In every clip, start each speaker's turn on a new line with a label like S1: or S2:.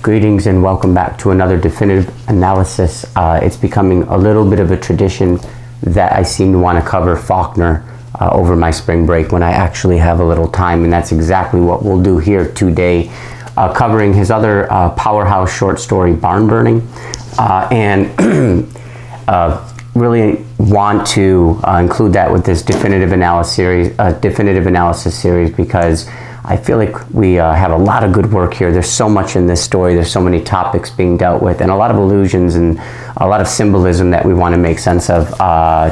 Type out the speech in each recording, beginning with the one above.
S1: Greetings and welcome back to another definitive analysis. It's becoming a little bit of a tradition that I seem to want to cover Faulkner over my spring break when I actually have a little time, and that's exactly what we'll do here today, covering his other powerhouse short story, Barn Burning, and really want to include that with this definitive analysis series because I feel like we have a lot of good work here. There's so much in this story. There's so many topics being dealt with and a lot of allusions and a lot of symbolism that we want to make sense of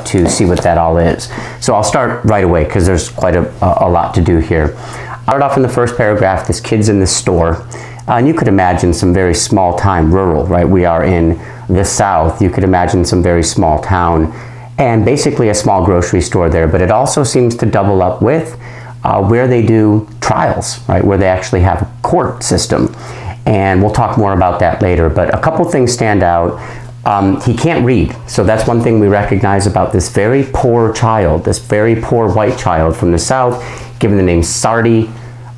S1: to see what that all is. So I'll start right away because there's quite a lot to do here. I'll start off in the first paragraph. This kid's in the store. And you could imagine some very small time, rural, right? We are in the South. You could imagine some very small town and basically a small grocery store there. But it also seems to double up with where they do trials, right? Where they actually have a court system. And we'll talk more about that later. But a couple things stand out. He can't read. So that's one thing we recognize about this very poor child, this very poor white child from the South, given the name Sardi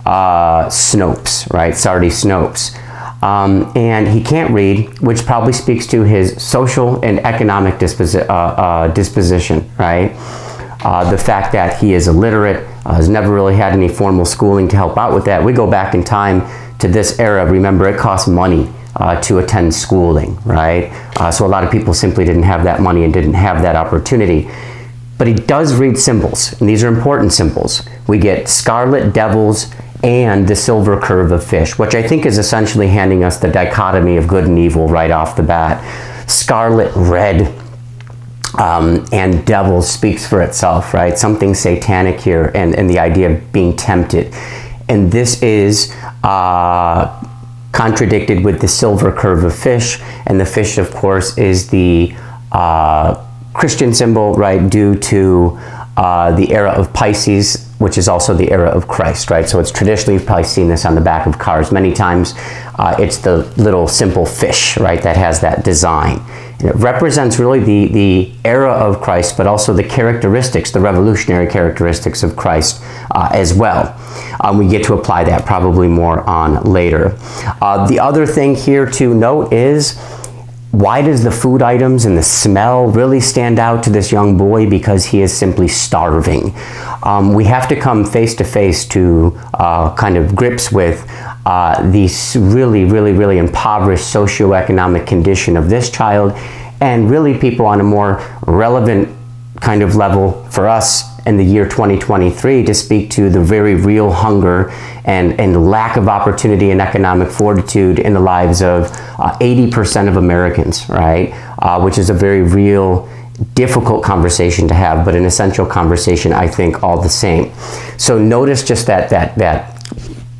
S1: Snopes, right? Sardi Snopes. And he can't read, which probably speaks to his social and economic disposition, right? The fact that he is illiterate, has never really had any formal schooling to help out with that. We go back in time to this era. Remember, it cost money to attend schooling, right? So a lot of people simply didn't have that money and didn't have that opportunity. But he does read symbols, and these are important symbols. We get scarlet devils and the silver curve of fish, which I think is essentially handing us the dichotomy of good and evil right off the bat. Scarlet red and devil speaks for itself, right? Something satanic here, and the idea of being tempted. And this is contradicted with the silver curve of fish, and the fish, of course, is the Christian symbol, right, due to the era of Pisces, which is also the era of Christ, right? So it's traditionally, you've probably seen this on the back of cars many times. It's the little simple fish, right, that has that design. And it represents really the era of Christ, but also the characteristics, the revolutionary characteristics of Christ as well. We get to apply that probably more on later. The other thing here to note is, why does the food items and the smell really stand out to this young boy? Because he is simply starving. We have to come face to face to kind of grips with the really impoverished socioeconomic condition of this child, and really people on a more relevant kind of level for us in the year 2023 to speak to the very real hunger and lack of opportunity and economic fortitude in the lives of 80% of Americans, right? Which is a very real, difficult conversation to have, but an essential conversation, I think, all the same. So notice just that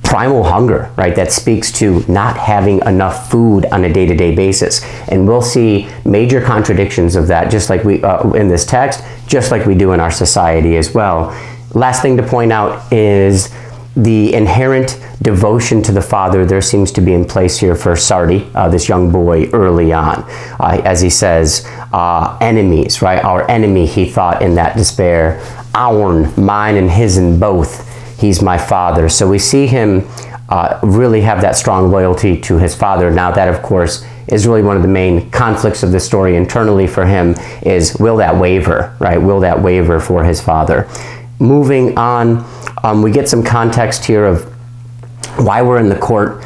S1: primal hunger, right? That speaks to not having enough food on a day-to-day basis. And we'll see major contradictions of that, just like we in this text, just like we do in our society as well. Last thing to point out is the inherent devotion to the father there seems to be in place here for Sardi, this young boy, early on. As he says, enemies, right? Our enemy, he thought in that despair. Ourn, mine and his and both. He's my father. So we see him really have that strong loyalty to his father. Now that, of course, is really one of the main conflicts of the story internally for him, is will that waver, right? Will that waver for his father? Moving on, we get some context here of why we're in the court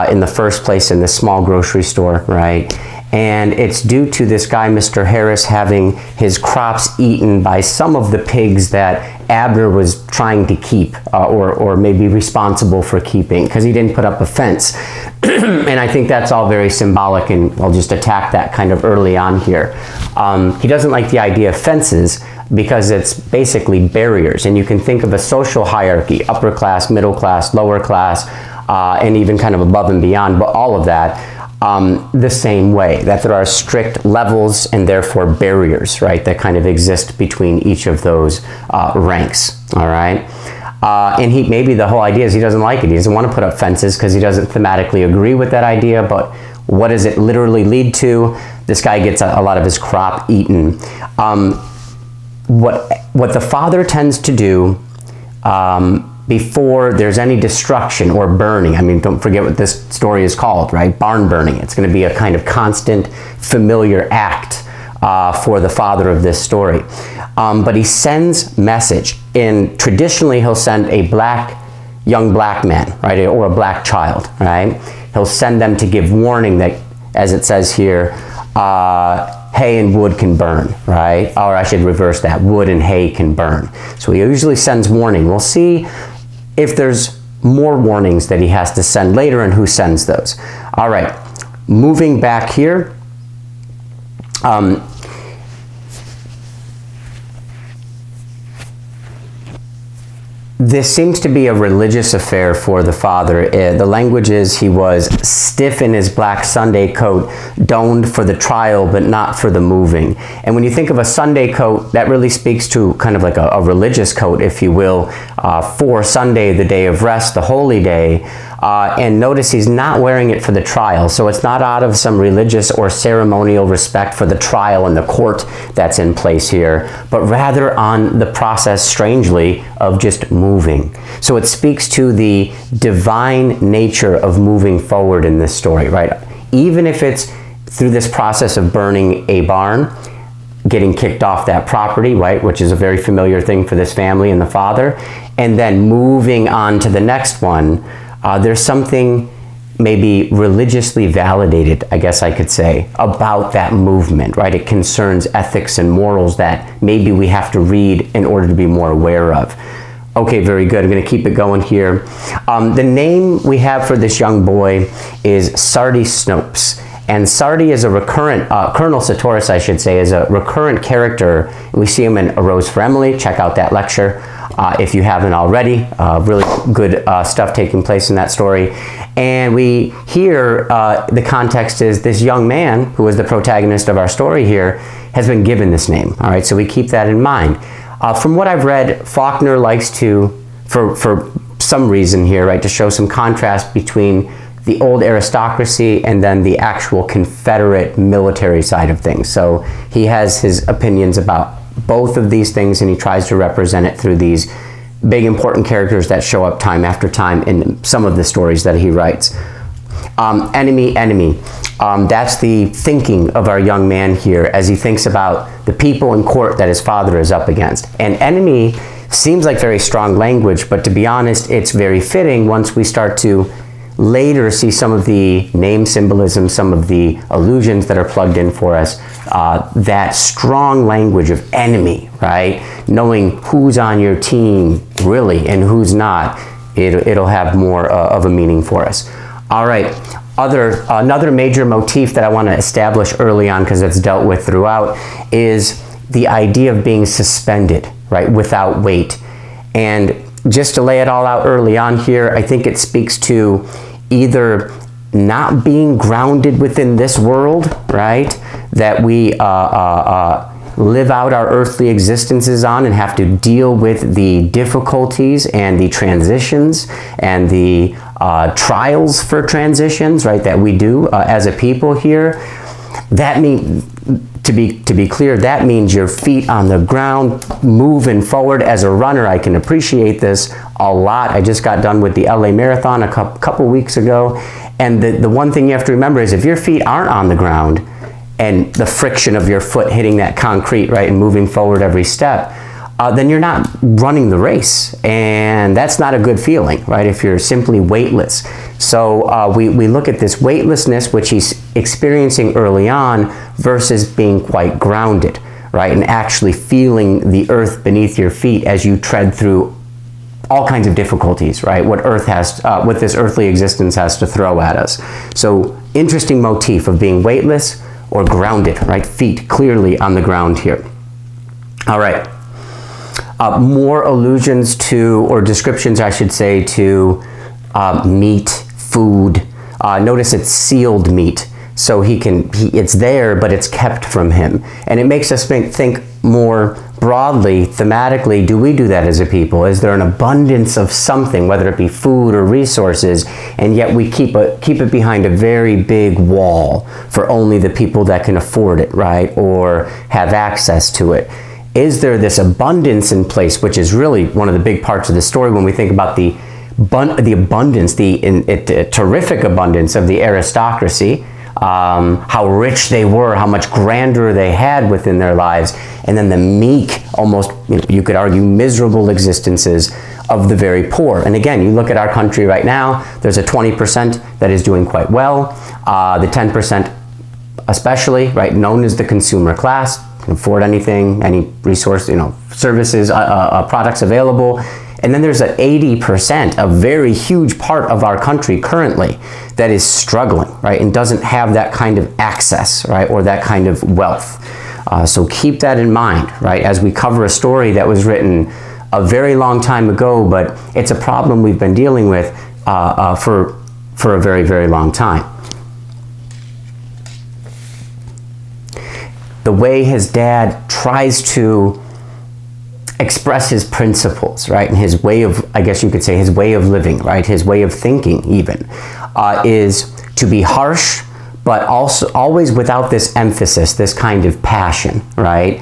S1: in the first place in this small grocery store, right? And it's due to this guy, Mr. Harris, having his crops eaten by some of the pigs that Abner was trying to keep or maybe responsible for keeping, because he didn't put up a fence. And I think that's all very symbolic, and I'll just attack that kind of early on here. He doesn't like the idea of fences because it's basically barriers, and you can think of a social hierarchy, upper class, middle class, lower class, and even kind of above and beyond, but all of that the same way, that there are strict levels and therefore barriers, right, that kind of exist between each of those ranks, all right? And maybe the whole idea is he doesn't like it. He doesn't want to put up fences because he doesn't thematically agree with that idea, but what does it literally lead to? this guy gets a lot of his crop eaten. What the father tends to do before there's any destruction or burning, I mean, don't forget what this story is called, right? Barn burning. It's going to be a kind of constant, familiar act for the father of this story. But he sends message, and traditionally he'll send a young black man, right, or a black child, right? He'll send them to give warning that, as it says here, hay and wood can burn, right? Or I should reverse that, wood and hay can burn. So he usually sends warning. We'll see if there's more warnings that he has to send later and who sends those. All right, moving back here. This seems to be a religious affair for the father. The language is he was stiff in his black Sunday coat, doned for the trial but not for the moving. And when you think of a Sunday coat, that really speaks to kind of like a religious coat, if you will, for Sunday, the day of rest, the holy day. And notice he's not wearing it for the trial, so it's not out of some religious or ceremonial respect for the trial and the court that's in place here, but rather on the process, strangely, of just moving. So it speaks to the divine nature of moving forward in this story, right? Even if it's through this process of burning a barn, getting kicked off that property, right, which is a very familiar thing for this family and the father, and then moving on to the next one, there's something maybe religiously validated, I guess I could say, about that movement, right? It concerns ethics and morals that maybe we have to read in order to be more aware of. Okay, very good. I'm going to keep it going here. The name we have for this young boy is Sardi Snopes. And Sardi is a recurrent, Colonel Sartoris, I should say, is a recurrent character. We see him in A Rose for Emily. Check out that lecture if you haven't already. Really good stuff taking place in that story. And we hear the context is this young man, who is the protagonist of our story here, has been given this name. All right, so we keep that in mind. From what I've read, Faulkner likes to, for some reason here, right, to show some contrast between the old aristocracy and then the actual Confederate military side of things. So he has his opinions about both of these things, and he tries to represent it through these big important characters that show up time after time in some of the stories that he writes. Enemy. That's the thinking of our young man here as he thinks about the people in court that his father is up against. And enemy seems like very strong language, but to be honest, it's very fitting once we start to later see some of the name symbolism, some of the allusions that are plugged in for us, that strong language of enemy, right? Knowing who's on your team really and who's not, it'll have more of a meaning for us. All right, another major motif that I want to establish early on, because it's dealt with throughout, is the idea of being suspended, right, without weight. And just to lay it all out early on here, I think it speaks to either not being grounded within this world, right, that we live out our earthly existences on and have to deal with the difficulties and the transitions and the trials for transitions, right, that we do as a people here. That means, to be clear, that means your feet on the ground, moving forward. As a runner, I can appreciate this a lot. I just got done with the LA Marathon a couple weeks ago, and the one thing you have to remember is if your feet aren't on the ground and the friction of your foot hitting that concrete, right, and moving forward every step, then you're not running the race, and that's not a good feeling, right, if you're simply weightless. So we look at this weightlessness, which he's experiencing early on, versus being quite grounded, right, and actually feeling the earth beneath your feet as you tread through all kinds of difficulties, right, what this earthly existence has to throw at us. So interesting motif of being weightless or grounded, right, feet clearly on the ground here. All right. More allusions to, or descriptions, I should say, to meat, food. Notice it's sealed meat. so it's there, but it's kept from him. And it makes us think more broadly, thematically, do we do that as a people? Is there an abundance of something, whether it be food or resources, and yet we keep it behind a very big wall for only the people that can afford it, right? Or have access to it? Is there this abundance in place, which is really one of the big parts of the story when we think about the abundance, the terrific abundance of the aristocracy, how rich they were, how much grandeur they had within their lives, and then the meek, almost, you could argue, miserable existences of the very poor. And again, you look at our country right now, there's a 20% that is doing quite well, the 10% especially, right, known as the consumer class, can afford anything, any resource, services, products available. And then there's an 80%, a very huge part of our country currently that is struggling, right, and doesn't have that kind of access, right, or that kind of wealth. So keep that in mind, right, as we cover a story that was written a very long time ago, but it's a problem we've been dealing with for a very, very long time. The way his dad tries to express his principles, right, and his way of, I guess you could say, his way of living, right, his way of thinking even, is to be harsh, but also always without this emphasis, this kind of passion, right?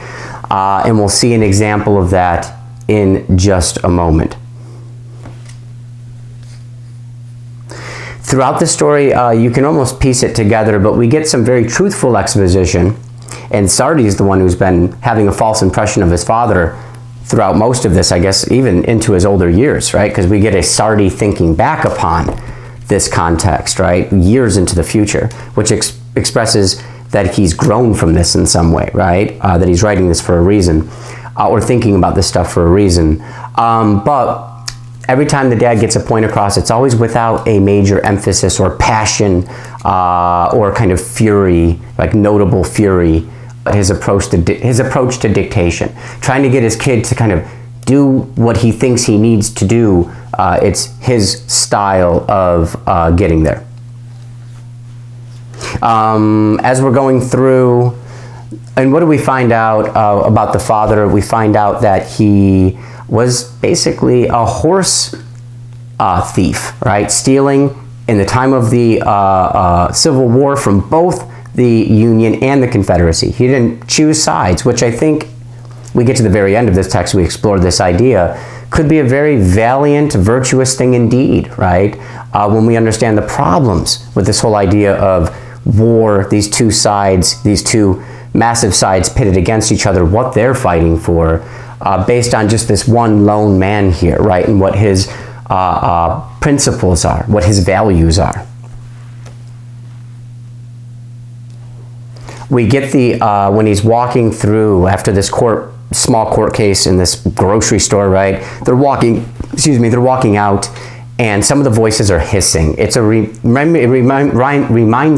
S1: And we'll see an example of that in just a moment. Throughout the story, you can almost piece it together, but we get some very truthful exposition, and Sardi is the one who's been having a false impression of his father throughout most of this, I guess, even into his older years, right? Because we get a Sardi thinking back upon this context, right? Years into the future, which expresses that he's grown from this in some way, right? That he's writing this for a reason, or thinking about this stuff for a reason. But every time the dad gets a point across, it's always without a major emphasis or passion or kind of fury, like notable fury. His approach to dictation, trying to get his kid to kind of do what he thinks he needs to do. It's his style of getting there. As we're going through, and what do we find out about the father? We find out that he was basically a horse thief, right? Stealing in the time of the Civil War from both the Union and the Confederacy. He didn't choose sides, which I think we get to the very end of this text, we explore this idea, could be a very valiant, virtuous thing indeed, right? When we understand the problems with this whole idea of war, these two sides, these two massive sides pitted against each other, what they're fighting for, based on just this one lone man here, right? And what his principles are, what his values are. We get when he's walking through after this small court case in this grocery store, right? They're walking out, and some of the voices are hissing. It reminds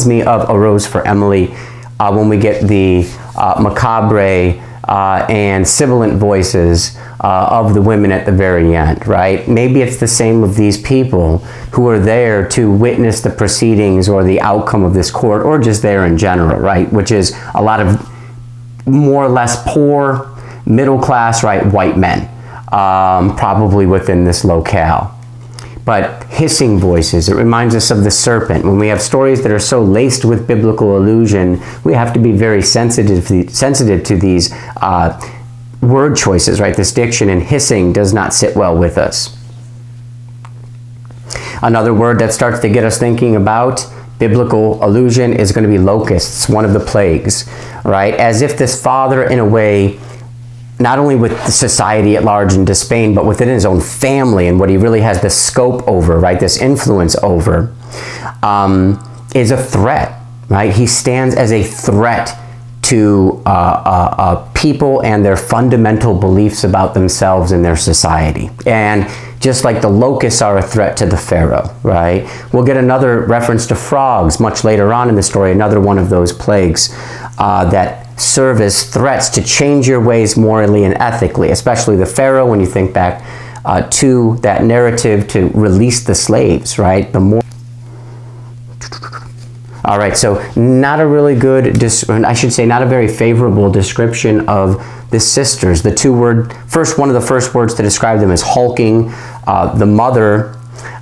S1: me of A Rose for Emily when we get the macabre and sibilant voices of the women at the very end, right? Maybe it's the same with these people who are there to witness the proceedings or the outcome of this court, or just there in general, right? Which is a lot of more or less poor, middle class, right, white men, probably within this locale. But hissing voices, it reminds us of the serpent. When we have stories that are so laced with biblical allusion, we have to be very sensitive to these word choices, right? This diction, and hissing does not sit well with us. Another word that starts to get us thinking about biblical allusion is going to be locusts, one of the plagues, right? As if this father, in a way, not only with the society at large in DeSpain, but within his own family and what he really has this scope over, right, this influence over, is a threat, right? He stands as a threat to people and their fundamental beliefs about themselves and their society. And just like the locusts are a threat to the Pharaoh, right? We'll get another reference to frogs much later on in the story, another one of those plagues that serve as threats to change your ways morally and ethically, especially the Pharaoh when you think back to that narrative to release the slaves, right? All right, so not a really good, I should say not a very favorable description of the sisters. The one of the first words to describe them is hulking. The mother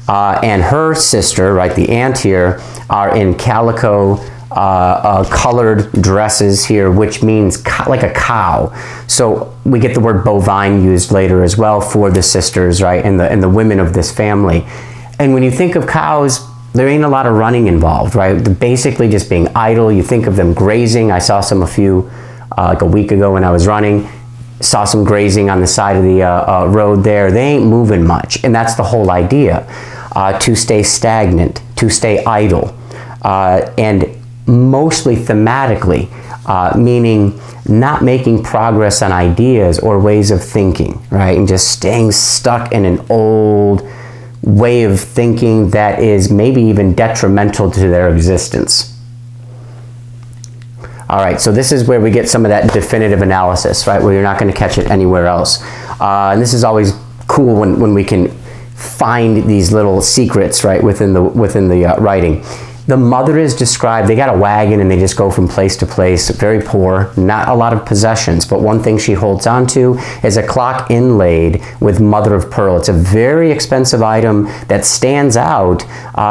S1: and her sister, right, the aunt here, are in calico colored dresses here, which means like a cow. So we get the word bovine used later as well for the sisters, right, and the women of this family. And when you think of cows, there ain't a lot of running involved, right? They're basically just being idle. You think of them grazing. I saw some like a week ago when I was running, saw some grazing on the side of the road there. They ain't moving much, and that's the whole idea, to stay stagnant, to stay idle, and mostly thematically, meaning not making progress on ideas or ways of thinking, right? And just staying stuck in an old way of thinking that is maybe even detrimental to their existence. All right, so this is where we get some of that definitive analysis, right, where you're not going to catch it anywhere else. And this is always cool when we can find these little secrets, right, within the writing. The mother is described, they got a wagon and they just go from place to place, very poor, not a lot of possessions, but one thing she holds on to is a clock inlaid with mother of pearl. It's a very expensive item that stands out,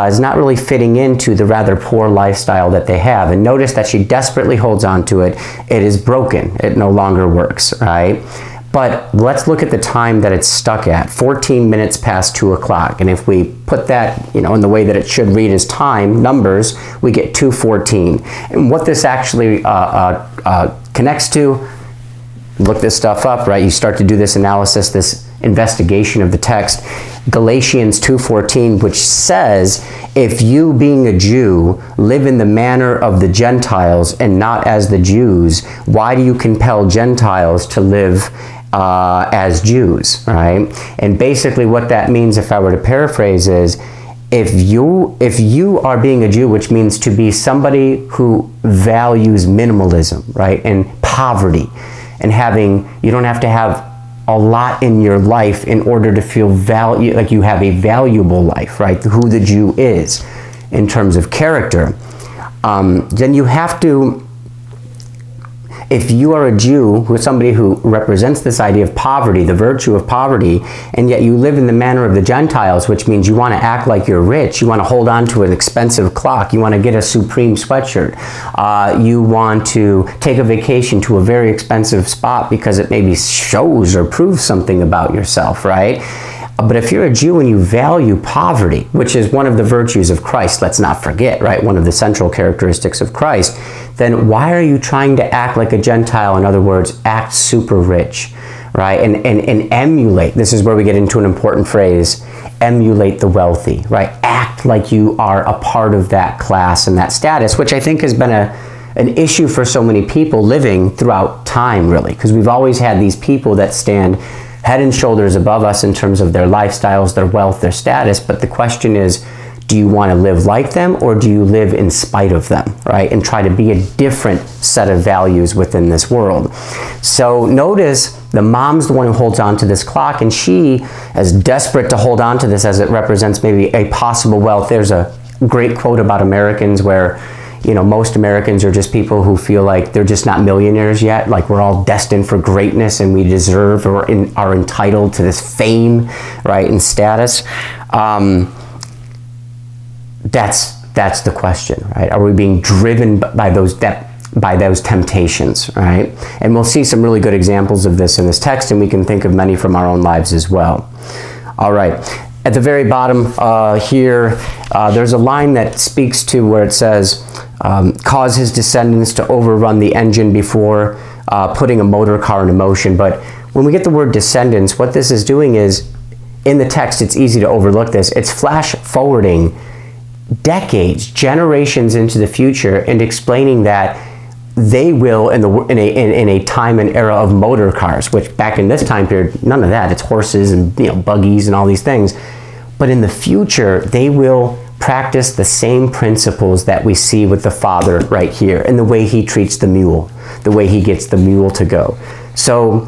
S1: is not really fitting into the rather poor lifestyle that they have. And notice that she desperately holds on to it. It is broken. It no longer works, right? But let's look at the time that it's stuck at, 14 minutes past 2 o'clock. And if we put that, in the way that it should read as time, numbers, we get 2:14. And what this actually connects to, look this stuff up, right? You start to do this analysis, this investigation of the text. Galatians 2:14, which says, if you being a Jew live in the manner of the Gentiles and not as the Jews, why do you compel Gentiles to live as Jews, right? And basically what that means, if I were to paraphrase, is if you are being a Jew, which means to be somebody who values minimalism, right, and poverty, and you don't have to have a lot in your life in order to feel like you have a valuable life, right? Who the Jew is in terms of character, then you have to. If you are a Jew, who is somebody who represents this idea of poverty, the virtue of poverty, and yet you live in the manner of the Gentiles, which means you want to act like you're rich, you want to hold on to an expensive clock, you want to get a Supreme sweatshirt, you want to take a vacation to a very expensive spot because it maybe shows or proves something about yourself, right? But if you're a Jew and you value poverty, which is one of the virtues of Christ, let's not forget, right? One of the central characteristics of Christ, then why are you trying to act like a Gentile? In other words, act super rich, right? And emulate, this is where we get into an important phrase, emulate the wealthy, right? Act like you are a part of that class and that status, which I think has been an issue for so many people living throughout time, really, because we've always had these people that stand head and shoulders above us in terms of their lifestyles, their wealth, their status. But the question is, do you want to live like them, or do you live in spite of them, right? And try to be a different set of values within this world. So notice the mom's the one who holds on to this clock, and she is desperate to hold on to this as it represents maybe a possible wealth. There's a great quote about Americans where, most Americans are just people who feel like they're just not millionaires yet, like we're all destined for greatness and we deserve or are entitled to this fame, right, and status. That's the question, right? Are we being driven by those temptations, right? And we'll see some really good examples of this in this text, and we can think of many from our own lives as well. All right. At the very bottom here, there's a line that speaks to where it says, cause his descendants to overrun the engine before putting a motor car into motion. But when we get the word descendants, what this is doing is, in the text, it's easy to overlook this. It's flash forwarding decades, generations into the future, and explaining that they will, in a time and era of motor cars, which back in this time period, none of that. It's horses and buggies and all these things. But in the future, they will practice the same principles that we see with the father right here, and the way he treats the mule, the way he gets the mule to go. So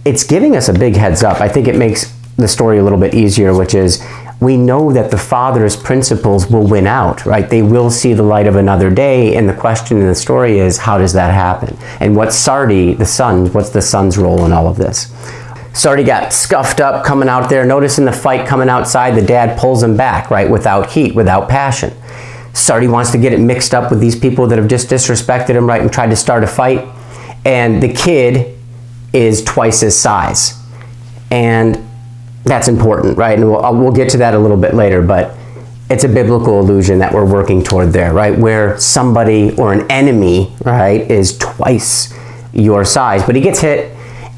S1: it's giving us a big heads up. I think it makes the story a little bit easier, which is we know that the father's principles will win out, right? They will see the light of another day, and the question in the story is, how does that happen? And what's Sardi, the son, what's the son's role in all of this? Sardi got scuffed up coming out there. Notice in the fight coming outside, the dad pulls him back, right? Without heat, without passion. Sardi wants to get it mixed up with these people that have just disrespected him, right? And tried to start a fight. And the kid is twice his size. And that's important, right? And we'll get to that a little bit later, but it's a biblical illusion that we're working toward there, right? Where somebody or an enemy, right, is twice your size. But he gets hit,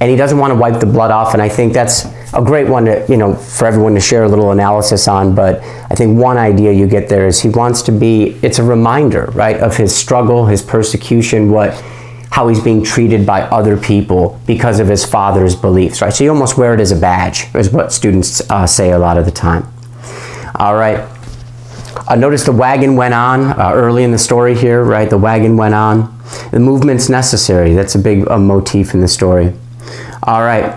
S1: and he doesn't want to wipe the blood off, and I think that's a great one to, for everyone to share a little analysis on. But I think one idea you get there is he wants to be, it's a reminder, right, of his struggle, his persecution, how he's being treated by other people because of his father's beliefs, right? So you almost wear it as a badge, is what students say a lot of the time. All right. Notice the wagon went on early in the story here, right? The wagon went on. The movement's necessary. That's a big motif in the story. All right.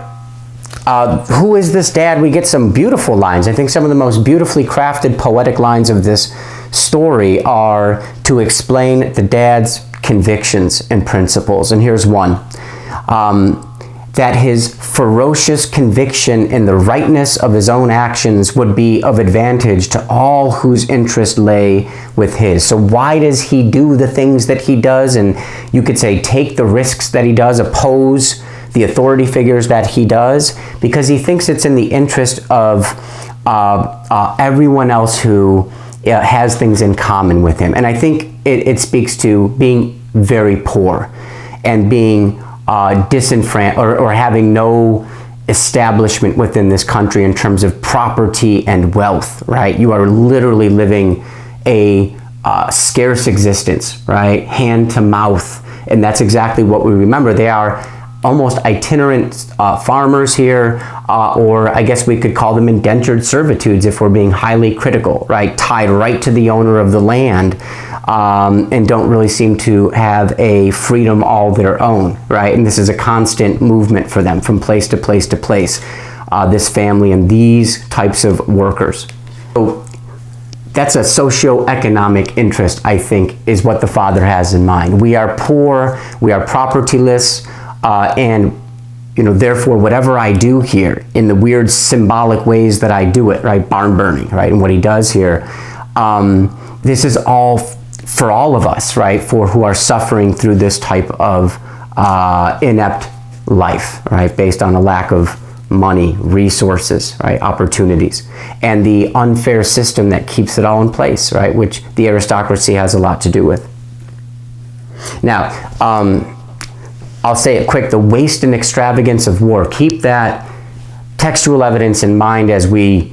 S1: Who is this dad? We get some beautiful lines. I think some of the most beautifully crafted poetic lines of this story are to explain the dad's convictions and principles. And here's one. That his ferocious conviction in the rightness of his own actions would be of advantage to all whose interest lay with his. So why does he do the things that he does? And you could say take the risks that he does, oppose the authority figures that he does, because he thinks it's in the interest of everyone else who has things in common with him. And I think it speaks to being very poor and being disenfranchised or having no establishment within this country in terms of property and wealth, right? You are literally living a scarce existence, right? Hand to mouth. And that's exactly what we remember. They are almost itinerant farmers here, or I guess we could call them indentured servitudes if we're being highly critical, right? Tied right to the owner of the land, and don't really seem to have a freedom all their own, right? And this is a constant movement for them from place to place to place, this family and these types of workers. So that's a socioeconomic interest, I think, is what the father has in mind. We are poor, we are propertyless, and therefore whatever I do here in the weird symbolic ways that I do it, right? Barn burning, right? And what he does here, this is all for all of us, right? For who are suffering through this type of inept life, right? Based on a lack of money, resources, right? Opportunities, and the unfair system that keeps it all in place, right? Which the aristocracy has a lot to do with. Now, I'll say it quick, the waste and extravagance of war. Keep that textual evidence in mind as we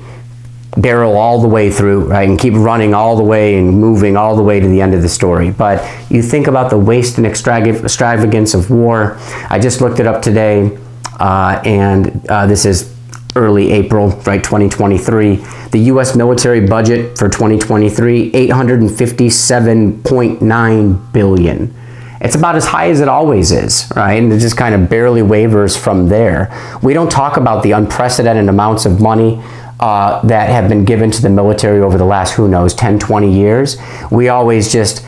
S1: barrel all the way through, right, and keep running all the way and moving all the way to the end of the story. But you think about the waste and extravagance of war. I just looked it up today, and this is early April, right, 2023. The U.S. military budget for 2023, $857.9 billion. It's about as high as it always is, right? And it just kind of barely wavers from there. We don't talk about the unprecedented amounts of money that have been given to the military over the last, who knows, 10, 20 years. We always just,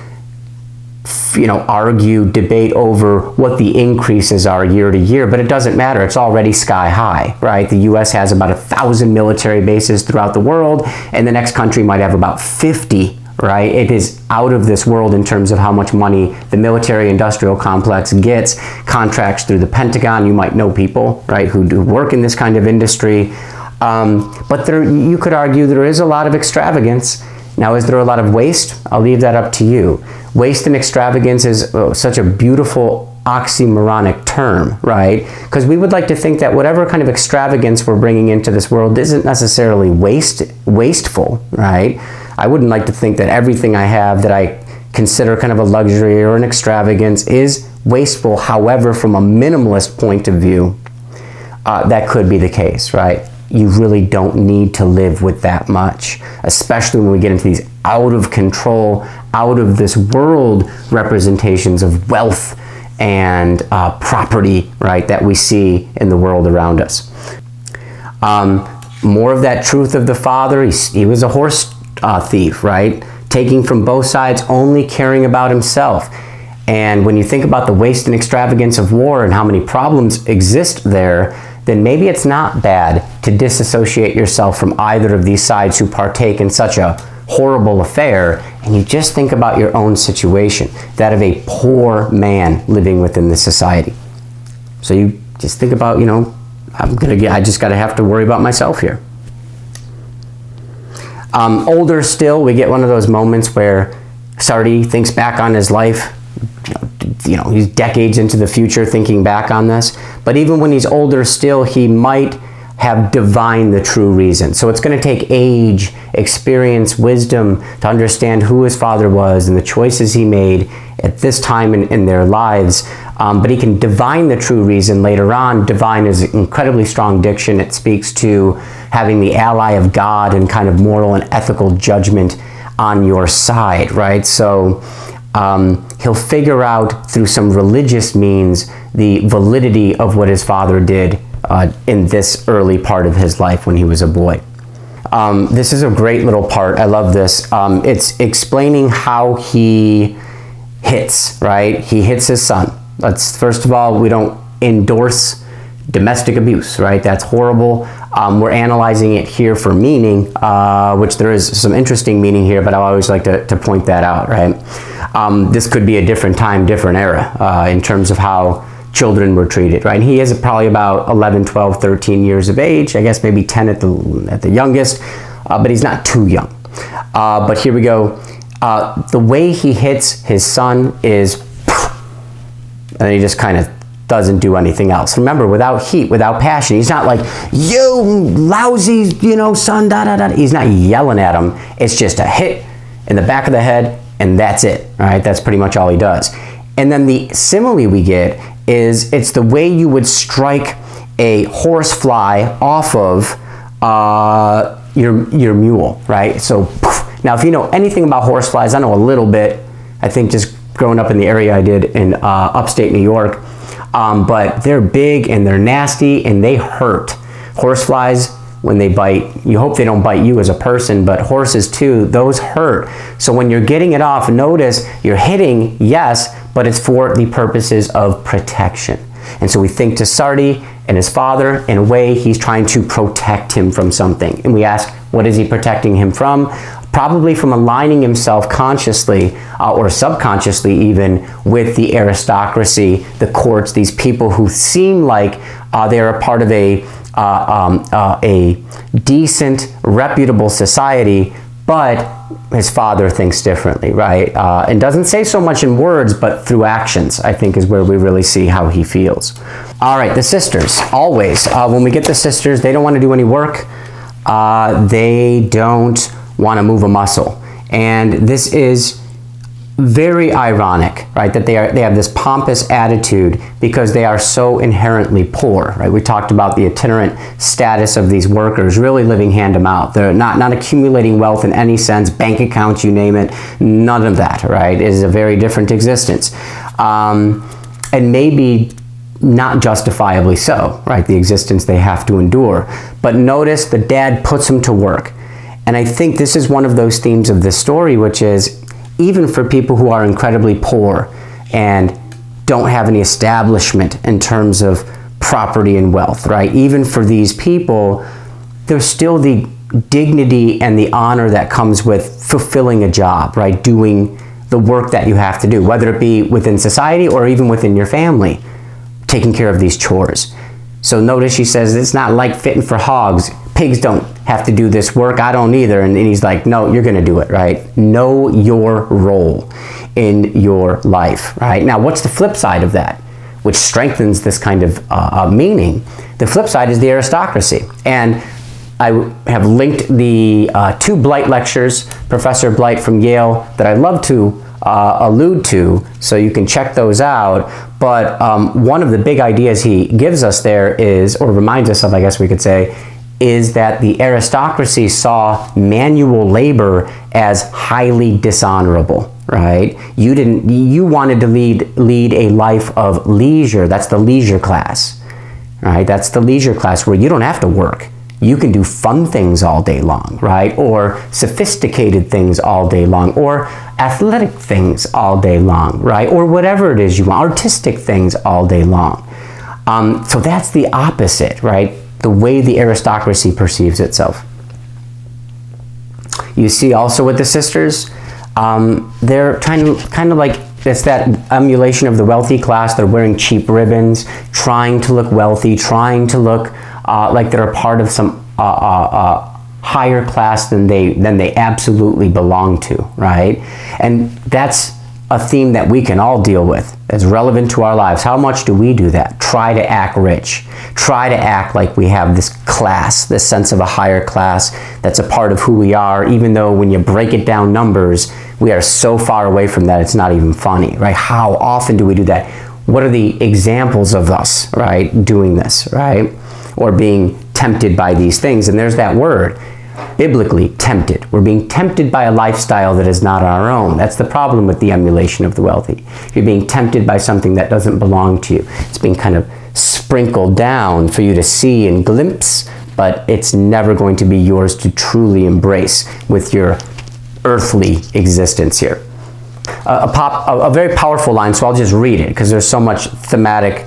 S1: argue, debate over what the increases are year to year, but it doesn't matter. It's already sky high, right? The U.S. has about 1,000 military bases throughout the world, and the next country might have about 50. Right? It is out of this world in terms of how much money the military-industrial complex gets, contracts through the Pentagon. You might know people, right, who do work in this kind of industry. But you could argue there is a lot of extravagance. Now, is there a lot of waste? I'll leave that up to you. Waste and extravagance is such a beautiful oxymoronic term, right? Because we would like to think that whatever kind of extravagance we're bringing into this world isn't necessarily wasteful, right? I wouldn't like to think that everything I have that I consider kind of a luxury or an extravagance is wasteful. However, from a minimalist point of view, that could be the case, right? You really don't need to live with that much, especially when we get into these out of control, out of this world representations of wealth and property, right, that we see in the world around us. more of that truth of the father. He was a horse thief, right? Taking from both sides, only caring about himself. And when you think about the waste and extravagance of war and how many problems exist there, then maybe it's not bad to disassociate yourself from either of these sides who partake in such a horrible affair, and you just think about your own situation, that of a poor man living within the society. So you just think about, I just gotta have to worry about myself here. Older still, we get one of those moments where Sardi thinks back on his life. He's decades into the future thinking back on this. But even when he's older still, he might have divined the true reason. So it's going to take age, experience, wisdom to understand who his father was and the choices he made at this time in their lives. But he can divine the true reason later on. Divine is incredibly strong diction. It speaks to having the ally of God and kind of moral and ethical judgment on your side, right? So he'll figure out through some religious means the validity of what his father did in this early part of his life when he was a boy. This is a great little part. I love this. It's explaining how he hits, right? He hits his son. First of all, we don't endorse domestic abuse, right? That's horrible. We're analyzing it here for meaning, which there is some interesting meaning here, but I always like to point that out, right? This could be a different time, different era in terms of how children were treated, right? He is probably about 11, 12, 13 years of age, I guess maybe 10 at the youngest, but he's not too young. But here we go. The way he hits his son is, and he just kind of doesn't do anything else. Remember, without heat, without passion. He's not like, you lousy, son, da, da, da. He's not yelling at him. It's just a hit in the back of the head, and that's it, right? That's pretty much all he does. And then the simile we get is it's the way you would strike a horse fly off of your mule, right? So now, if you know anything about horse flies, I know a little bit. I think just growing up in the area I did in upstate New York, but they're big and they're nasty and they hurt. Horse flies, when they bite, you hope they don't bite you as a person, but horses too, those hurt. So when you're getting it off, notice you're hitting, yes, but it's for the purposes of protection. And so we think to Sardi and his father, in a way, he's trying to protect him from something. And we ask, what is he protecting him from? Probably from aligning himself consciously or subconsciously even with the aristocracy, the courts, these people who seem like they're a part of a decent, reputable society, but his father thinks differently, right? And doesn't say so much in words, but through actions, I think, is where we really see how he feels. All right, the sisters, always. When we get the sisters, they don't want to do any work. They don't want to move a muscle. And this is very ironic, right? That they have this pompous attitude because they are so inherently poor, right? We talked about the itinerant status of these workers, really living hand to mouth. They're not accumulating wealth in any sense, bank accounts, you name it, none of that, right? It is a very different existence. And maybe not justifiably so, right? The existence they have to endure. But notice the dad puts them to work. And I think this is one of those themes of this story, which is even for people who are incredibly poor and don't have any establishment in terms of property and wealth, right? Even for these people, there's still the dignity and the honor that comes with fulfilling a job, right? Doing the work that you have to do, whether it be within society or even within your family, taking care of these chores. So notice she says, it's not like fitting for hogs. Pigs don't have to do this work. I don't either. And he's like, no, you're going to do it, right? Know your role in your life, right? Now, what's the flip side of that, which strengthens this kind of meaning? The flip side is the aristocracy. And I have linked the two Blight lectures, Professor Blight from Yale, that I love to allude to, so you can check those out. But one of the big ideas he gives us there is, or reminds us of, I guess we could say, is that the aristocracy saw manual labor as highly dishonorable, right? You wanted to lead a life of leisure. That's the leisure class, right? That's the leisure class where you don't have to work. you can do fun things all day long, right? Or sophisticated things all day long, or athletic things all day long, right? Or whatever it is you want, artistic things all day long. So that's the opposite, right? The way the aristocracy perceives itself. You see also with the sisters, they're kind of like, it's that emulation of the wealthy class. They're wearing cheap ribbons, trying to look wealthy, trying to look like they're a part of some higher class than they absolutely belong to, right? And that's a theme that we can all deal with. It's relevant to our lives. How much do we do that? Try to act rich. Try to act like we have this class, this sense of a higher class that's a part of who we are, even though when you break it down numbers, we are so far away from that, it's not even funny, right? How often do we do that? What are the examples of us, right, doing this, right? Or being tempted by these things. And there's that word, biblically tempted. We're being tempted by a lifestyle that is not our own. That's the problem with the emulation of the wealthy. You're being tempted by something that doesn't belong to you. It's being kind of sprinkled down for you to see and glimpse, but it's never going to be yours to truly embrace with your earthly existence here. A very powerful line, so I'll just read it because there's so much thematic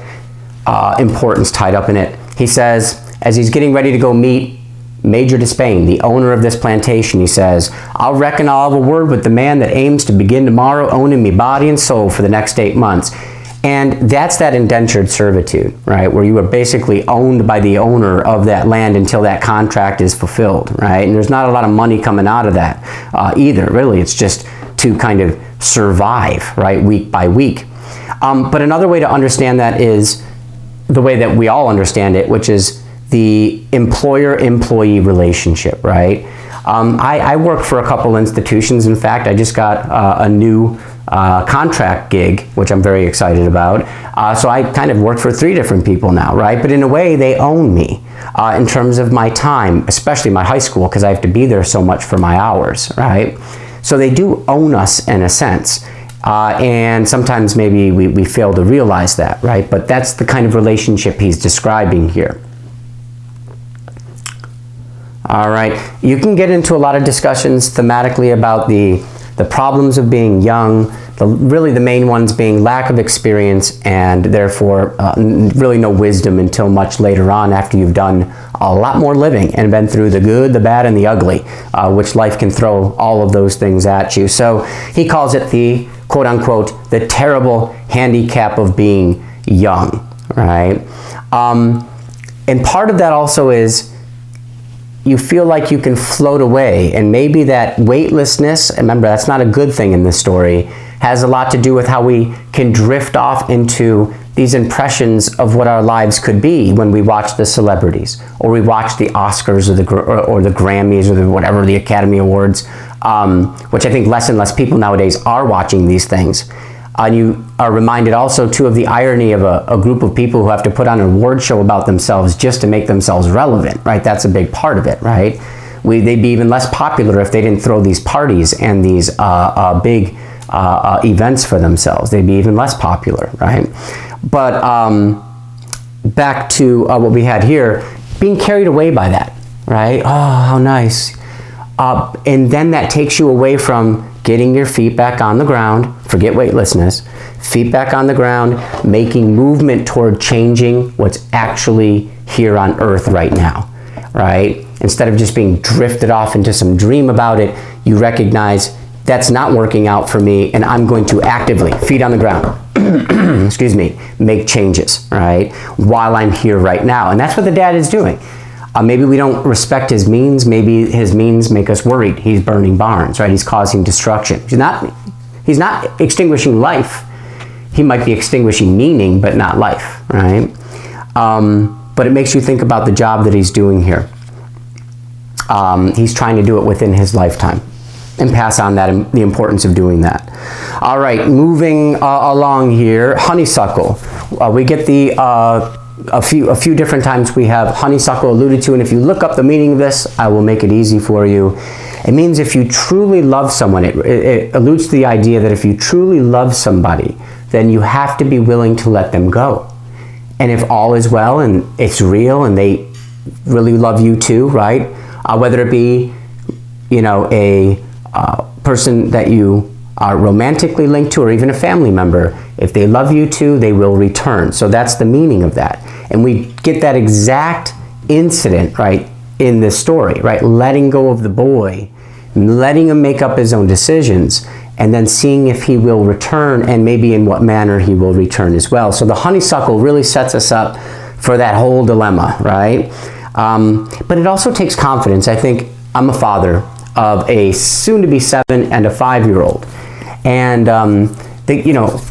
S1: importance tied up in it. He says, as he's getting ready to go meet Major DeSpain, the owner of this plantation, he says, "I reckon I'll have a word with the man that aims to begin tomorrow owning me body and soul for the next 8 months." And that's that indentured servitude, right? Where you are basically owned by the owner of that land until that contract is fulfilled, right? And there's not a lot of money coming out of that either, really. It's just to kind of survive, right, week by week. But another way to understand that is the way that we all understand it, which is the employer-employee relationship, right? I work for a couple institutions. In fact, I just got a new contract gig, which I'm very excited about. So I kind of work for 3 different people now, right? But in a way, they own me in terms of my time, especially my high school, because I have to be there so much for my hours, right? So they do own us in a sense. And sometimes maybe we fail to realize that, right? But that's the kind of relationship he's describing here. All right, you can get into a lot of discussions thematically about the problems of being young, really the main ones being lack of experience and therefore really no wisdom until much later on after you've done a lot more living and been through the good, the bad, and the ugly, which life can throw all of those things at you. So he calls it the quote-unquote, the terrible handicap of being young, right? And part of that also is you feel like you can float away, and maybe that weightlessness, remember that's not a good thing in this story, has a lot to do with how we can drift off into these impressions of what our lives could be when we watch the celebrities, or we watch the Oscars or the Grammys or whatever, the Academy Awards, which I think less and less people nowadays are watching these things. And you are reminded also too of the irony of a group of people who have to put on an award show about themselves just to make themselves relevant, right? That's a big part of it, right? They'd be even less popular if they didn't throw these parties and these big events for themselves. They'd be even less popular, right? But back to what we had here, being carried away by that, right? Oh, how nice. And then that takes you away from getting your feet back on the ground, forget weightlessness, feet back on the ground, making movement toward changing what's actually here on earth right now, right? Instead of just being drifted off into some dream about it, you recognize that's not working out for me and I'm going to actively, feet on the ground, excuse me, make changes, right? While I'm here right now. And that's what the dad is doing. Maybe we don't respect his means. Maybe his means make us worried. He's burning barns, right? He's causing destruction. He's not extinguishing life. He might be extinguishing meaning, but not life, right? But it makes you think about the job that he's doing here. He's trying to do it within his lifetime and pass on that, the importance of doing that. All right, moving along here, honeysuckle. We get the a few different times we have honeysuckle alluded to, and if you look up the meaning of this, I will make it easy for you. It means if you truly love someone, it alludes to the idea that if you truly love somebody, then you have to be willing to let them go. And if all is well and it's real and they really love you too, right? Whether it be, you know, a person that you are romantically linked to, or even a family member, if they love you too, they will return. So that's the meaning of that. And we get that exact incident, right, in this story, right? Letting go of the boy, letting him make up his own decisions, and then seeing if he will return, and maybe in what manner he will return as well. So the honeysuckle really sets us up for that whole dilemma, right? But it also takes confidence. I think I'm a father of a soon-to-be 7 and a 5-year-old. And, you know,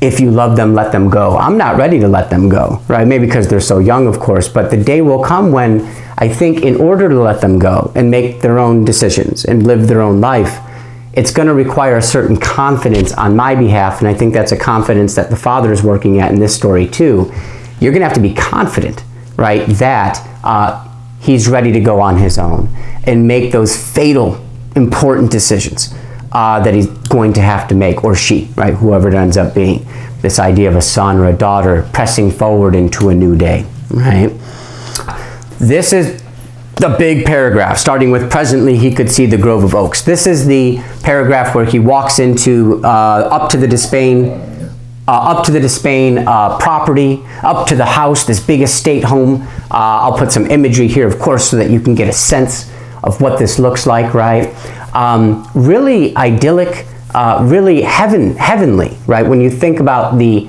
S1: if you love them, let them go. I'm not ready to let them go, right? Maybe because they're so young, of course, but the day will come when I think in order to let them go and make their own decisions and live their own life, it's going to require a certain confidence on my behalf, and I think that's a confidence that the father is working at in this story too. You're going to have to be confident, right, that he's ready to go on his own and make those fatal, important decisions that he's going to have to make, or she, right, whoever it ends up being. This idea of a son or a daughter pressing forward into a new day, right? This is the big paragraph, starting with presently he could see the grove of oaks. This is the paragraph where he walks into up to the DeSpain property, up to the house, this big estate home. I'll put some imagery here, of course, so that you can get a sense of what this looks like, right? Really idyllic, really heavenly, right? When you think about the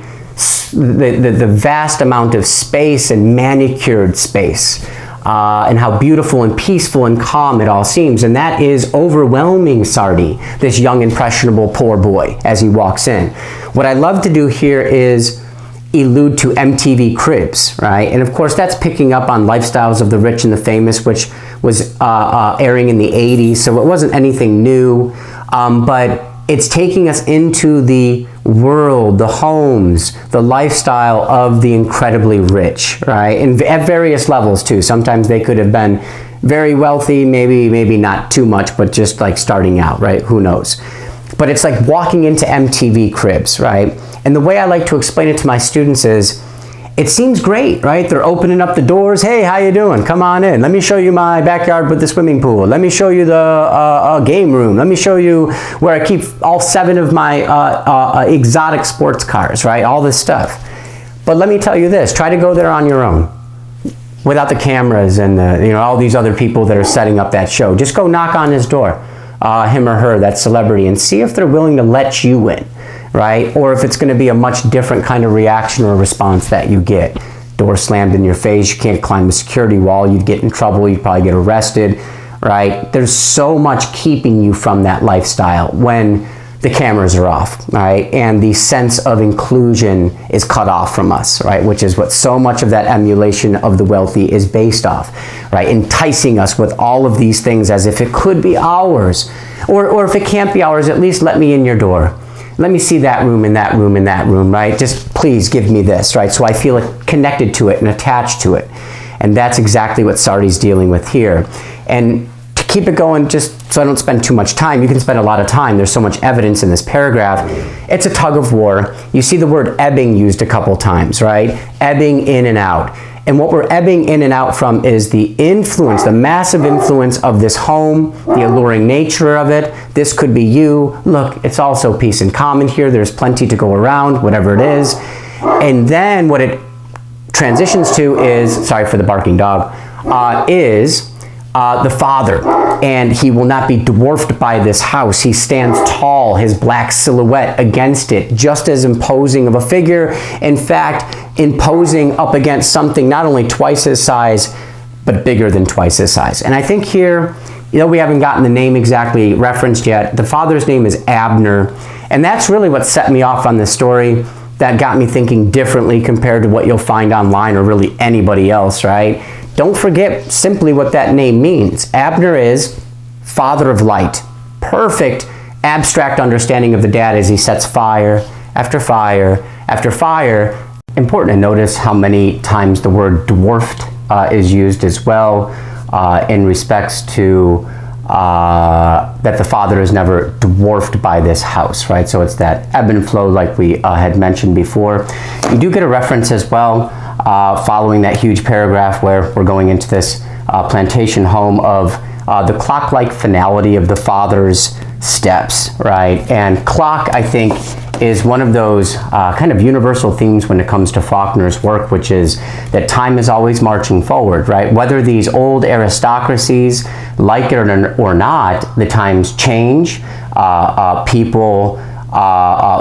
S1: vast amount of space and manicured space, and how beautiful and peaceful and calm it all seems. And that is overwhelming Sardi, this young, impressionable, poor boy, as he walks in. What I love to do here is allude to MTV Cribs, right? And of course, that's picking up on Lifestyles of the Rich and the Famous, which was airing in the 80s, so it wasn't anything new, but it's taking us into the world, the homes, the lifestyle of the incredibly rich, right? And at various levels too. Sometimes they could have been very wealthy, maybe not too much, but just like starting out, right? Who knows? But it's like walking into MTV Cribs, right? And the way I like to explain it to my students is, it seems great, right? They're opening up the doors. Hey, how you doing? Come on in. Let me show you my backyard with the swimming pool. Let me show you the game room. Let me show you where I keep all 7 of my exotic sports cars, right? All this stuff. But let me tell you this, try to go there on your own without the cameras and all these other people that are setting up that show. Just go knock on his door, him or her, that celebrity, and see if they're willing to let you in. Right? Or if it's going to be a much different kind of reaction or response that you get. Door slammed in your face, you can't climb the security wall, you'd get in trouble, you'd probably get arrested, right? There's so much keeping you from that lifestyle when the cameras are off, right? And the sense of inclusion is cut off from us, right? Which is what so much of that emulation of the wealthy is based off, right? Enticing us with all of these things as if it could be ours. Or if it can't be ours, at least let me in your door. Let me see that room and that room and that room, right? Just please give me this, right? So I feel connected to it and attached to it. And that's exactly what Sardi's dealing with here. And to keep it going, just so I don't spend too much time, you can spend a lot of time. There's so much evidence in this paragraph. It's a tug of war. You see the word ebbing used a couple times, right? Ebbing in and out. And what we're ebbing in and out from is the influence, the massive influence of this home, the alluring nature of it. This could be you. Look, it's also peace and common here. There's plenty to go around, whatever it is. And then what it transitions to is, sorry for the barking dog, is the father. And he will not be dwarfed by this house. He stands tall, his black silhouette against it, just as imposing of a figure. In fact, imposing up against something not only twice his size, but bigger than twice his size. And I think here, we haven't gotten the name exactly referenced yet. The father's name is Abner. And that's really what set me off on this story. That got me thinking differently compared to what you'll find online or really anybody else, right? Don't forget simply what that name means. Abner is father of light. Perfect abstract understanding of the dad as he sets fire after fire after fire. Important to notice how many times the word dwarfed is used as well in respects to that the father is never dwarfed by this house, right? So it's that ebb and flow like we had mentioned before. You do get a reference as well following that huge paragraph where we're going into this plantation home of the clock-like finality of the father's steps, right? And clock, I think, is one of those kind of universal themes when it comes to Faulkner's work, which is that time is always marching forward, right? Whether these old aristocracies like it or not, the times change, people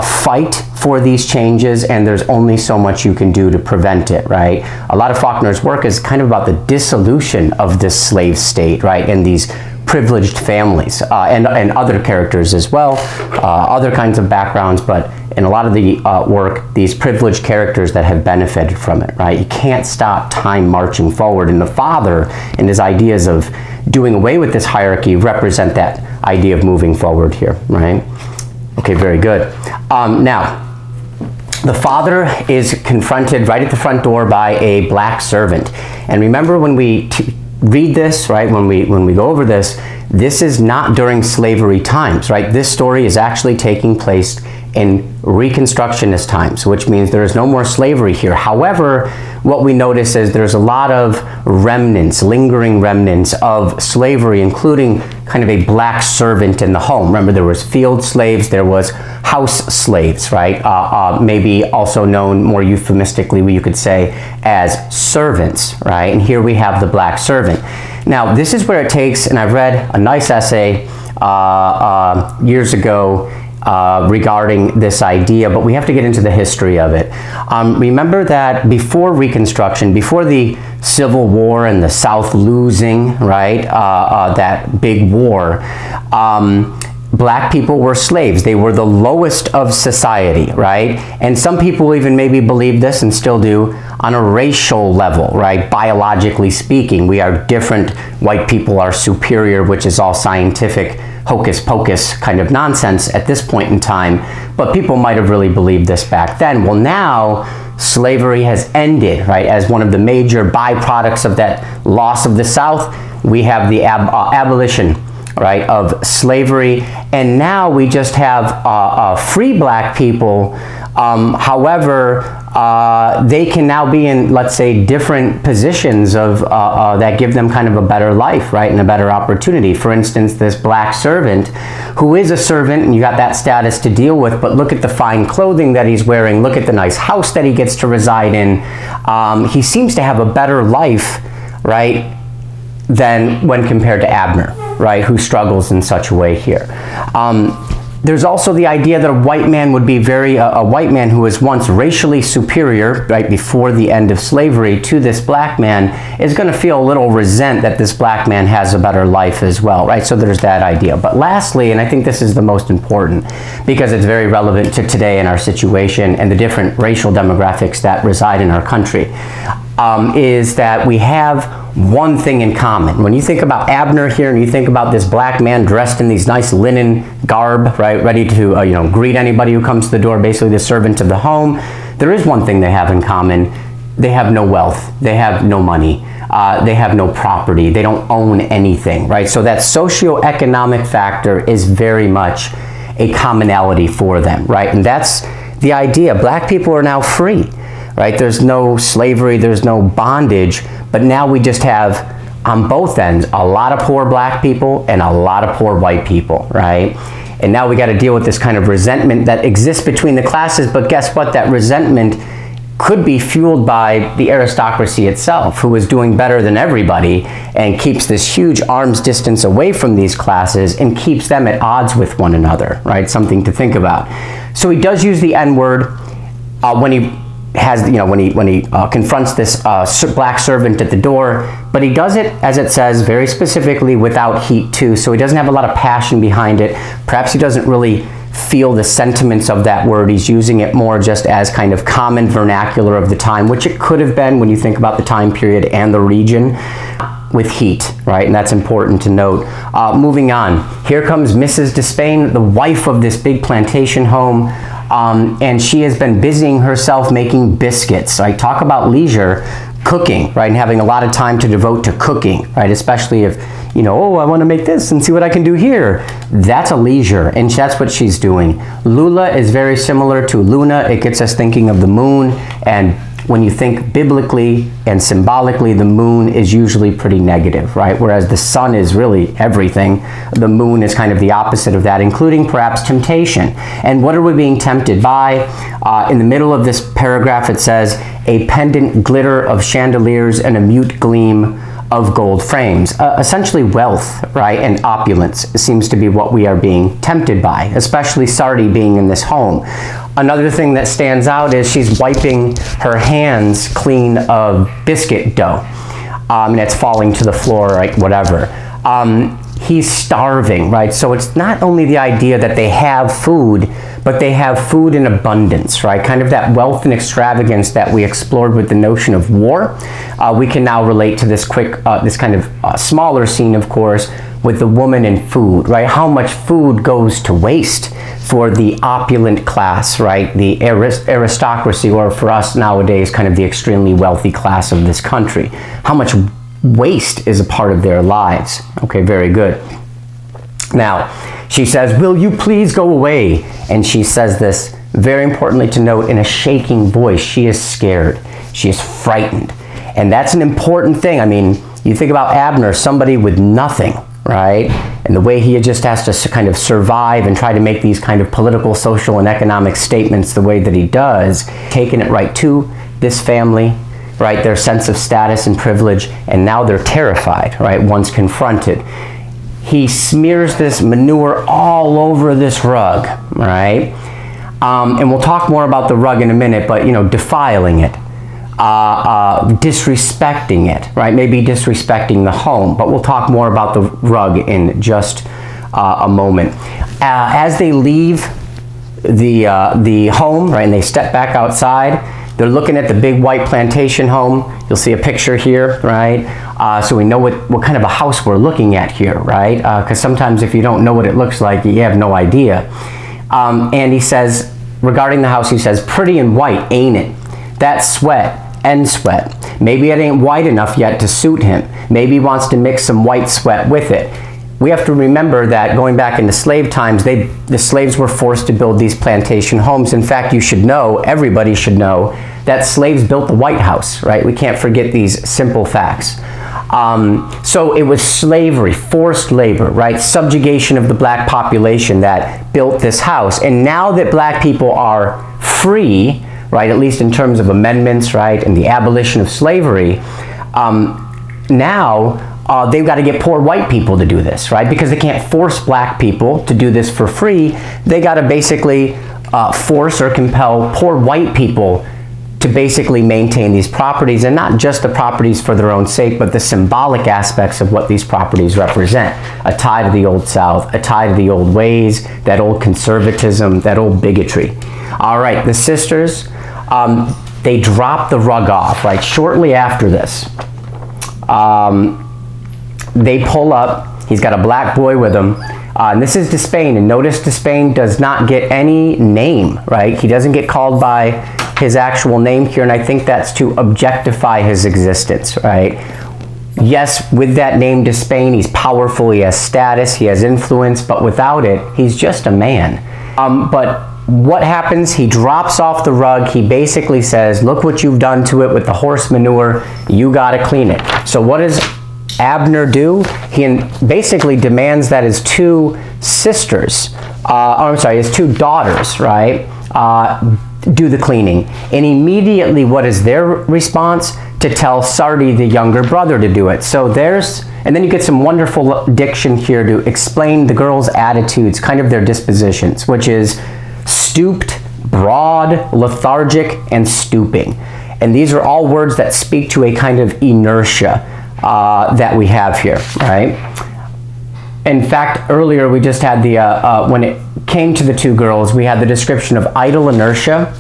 S1: fight for these changes, and there's only so much you can do to prevent it, right? A lot of Faulkner's work is kind of about the dissolution of this slave state, right, and these privileged families, and other characters as well, other kinds of backgrounds, but in a lot of the work, these privileged characters that have benefited from it, right? You can't stop time marching forward, and the father and his ideas of doing away with this hierarchy represent that idea of moving forward here, right? Okay, very good. Now, the father is confronted right at the front door by a black servant. And remember when we read this, right, when we go over this, this is not during slavery times, right? This story is actually taking place in Reconstructionist times, which means there is no more slavery here. However, what we notice is there's a lot of remnants, lingering remnants of slavery, including kind of a black servant in the home. Remember, there was field slaves, there was house slaves, right? Maybe also known more euphemistically, you could say, as servants, right? And here we have the black servant. Now, this is where it takes, and I've read a nice essay years ago regarding this idea, but we have to get into the history of it. Remember that before Reconstruction, before the Civil War and the South losing, right, that big war, black people were slaves. They were the lowest of society, right? And some people even maybe believe this and still do on a racial level, right? Biologically speaking, we are different. White people are superior, which is all scientific hocus pocus kind of nonsense at this point in time, but people might have really believed this back then. Well, now slavery has ended, right? As one of the major byproducts of that loss of the South, we have the abolition, right, of slavery, and now we just have free black people. However, they can now be in, let's say, different positions of that give them kind of a better life, right, and a better opportunity. For instance, this black servant, who is a servant, and you got that status to deal with, but look at the fine clothing that he's wearing, look at the nice house that he gets to reside in. He seems to have a better life, right, than when compared to Abner, right, who struggles in such a way here. There's also the idea that a white man would be a white man who was once racially superior, right, before the end of slavery, to this black man is going to feel a little resent that this black man has a better life as well, right? So there's that idea. But lastly, and I think this is the most important because it's very relevant to today in our situation and the different racial demographics that reside in our country, is that we have one thing in common. When you think about Abner here and you think about this black man dressed in these nice linen garb, right, ready to greet anybody who comes to the door, basically the servant of the home, there is one thing they have in common. They have no wealth, they have no money, they have no property, they don't own anything, right? So that socioeconomic factor is very much a commonality for them, right? And that's the idea. Black people are now free, right? There's no slavery, there's no bondage, but now we just have, on both ends, a lot of poor black people and a lot of poor white people, right? And now we got to deal with this kind of resentment that exists between the classes, but guess what? That resentment could be fueled by the aristocracy itself, who is doing better than everybody and keeps this huge arm's distance away from these classes and keeps them at odds with one another, right? Something to think about. So he does use the N-word when he has, when he confronts this black servant at the door, but he does it, as it says, very specifically without heat too, so he doesn't have a lot of passion behind it. Perhaps he doesn't really feel the sentiments of that word. He's using it more just as kind of common vernacular of the time, which it could have been when you think about the time period and the region, with heat, right? And that's important to note. Moving on, here comes Mrs. DeSpain, the wife of this big plantation home. And she has been busying herself making biscuits. Right? Talk about leisure, cooking, right? And having a lot of time to devote to cooking, right? Especially if, oh, I want to make this and see what I can do here. That's a leisure, and that's what she's doing. Lula is very similar to Luna. It gets us thinking of the moon and when you think biblically and symbolically, the moon is usually pretty negative, right? Whereas the sun is really everything. The moon is kind of the opposite of that, including perhaps temptation. And what are we being tempted by? In the middle of this paragraph, it says, a pendant glitter of chandeliers and a mute gleam of gold frames. Essentially wealth, right, and opulence seems to be what we are being tempted by, especially Sardi being in this home. Another thing that stands out is she's wiping her hands clean of biscuit dough. And it's falling to the floor, right, whatever. He's starving, right? So it's not only the idea that they have food, but they have food in abundance, right? Kind of that wealth and extravagance that we explored with the notion of war. We can now relate to this this kind of smaller scene, of course, with the woman and food, right? How much food goes to waste for the opulent class, right? The aristocracy, or for us nowadays, kind of the extremely wealthy class of this country. How much waste is a part of their lives. Okay, very good. Now, she says, will you please go away? And she says this, very importantly to note, in a shaking voice. She is scared. She is frightened. And that's an important thing. I mean, you think about Abner, somebody with nothing, right? And the way he just has to kind of survive and try to make these kind of political, social, and economic statements the way that he does, taking it right to this family, right, their sense of status and privilege, and now they're terrified, right, once confronted. He smears this manure all over this rug, right? And we'll talk more about the rug in a minute, but, you know, defiling it, disrespecting it, right? Maybe disrespecting the home, but we'll talk more about the rug in just a moment. As they leave the home, right, and they step back outside, they're looking at the big white plantation home. You'll see a picture here, right? So we know what kind of a house we're looking at here, right? Because sometimes if you don't know what it looks like, you have no idea. And he says, regarding the house, he says, pretty and white, ain't it? That's sweat and sweat. Maybe it ain't white enough yet to suit him. Maybe he wants to mix some white sweat with it. We have to remember that going back into slave times, the slaves were forced to build these plantation homes. In fact, you should know, everybody should know, that slaves built the White House, right? We can't forget these simple facts. So it was slavery, forced labor, right? Subjugation of the black population that built this house. And now that black people are free, right, at least in terms of amendments, right, and the abolition of slavery, now they've got to get poor white people to do this, right? Because they can't force black people to do this for free. They got to basically force or compel poor white people to basically maintain these properties, and not just the properties for their own sake, but the symbolic aspects of what these properties represent. A tie to the old South, a tie to the old ways, that old conservatism, that old bigotry. All right, the sisters, they drop the rug off, right? Shortly after this, they pull up. He's got a black boy with him. And this is DeSpain, and notice DeSpain does not get any name, right? He doesn't get called by his actual name here, and I think that's to objectify his existence, right? Yes, with that name DeSpain, he's powerful, he has status, he has influence, but without it, he's just a man. But what happens? He drops off the rug. He basically says, look what you've done to it with the horse manure. You got to clean it. So what does Abner do? He basically demands that his two sisters, his two daughters, right, do the cleaning. And immediately, what is their response? To tell Sardi, the younger brother, to do it. So and then you get some wonderful diction here to explain the girls' attitudes, kind of their dispositions, which is stooped, broad, lethargic, and stooping. And these are all words that speak to a kind of inertia that we have here, right? In fact, earlier we just had when it came to the two girls, we had the description of idle inertia,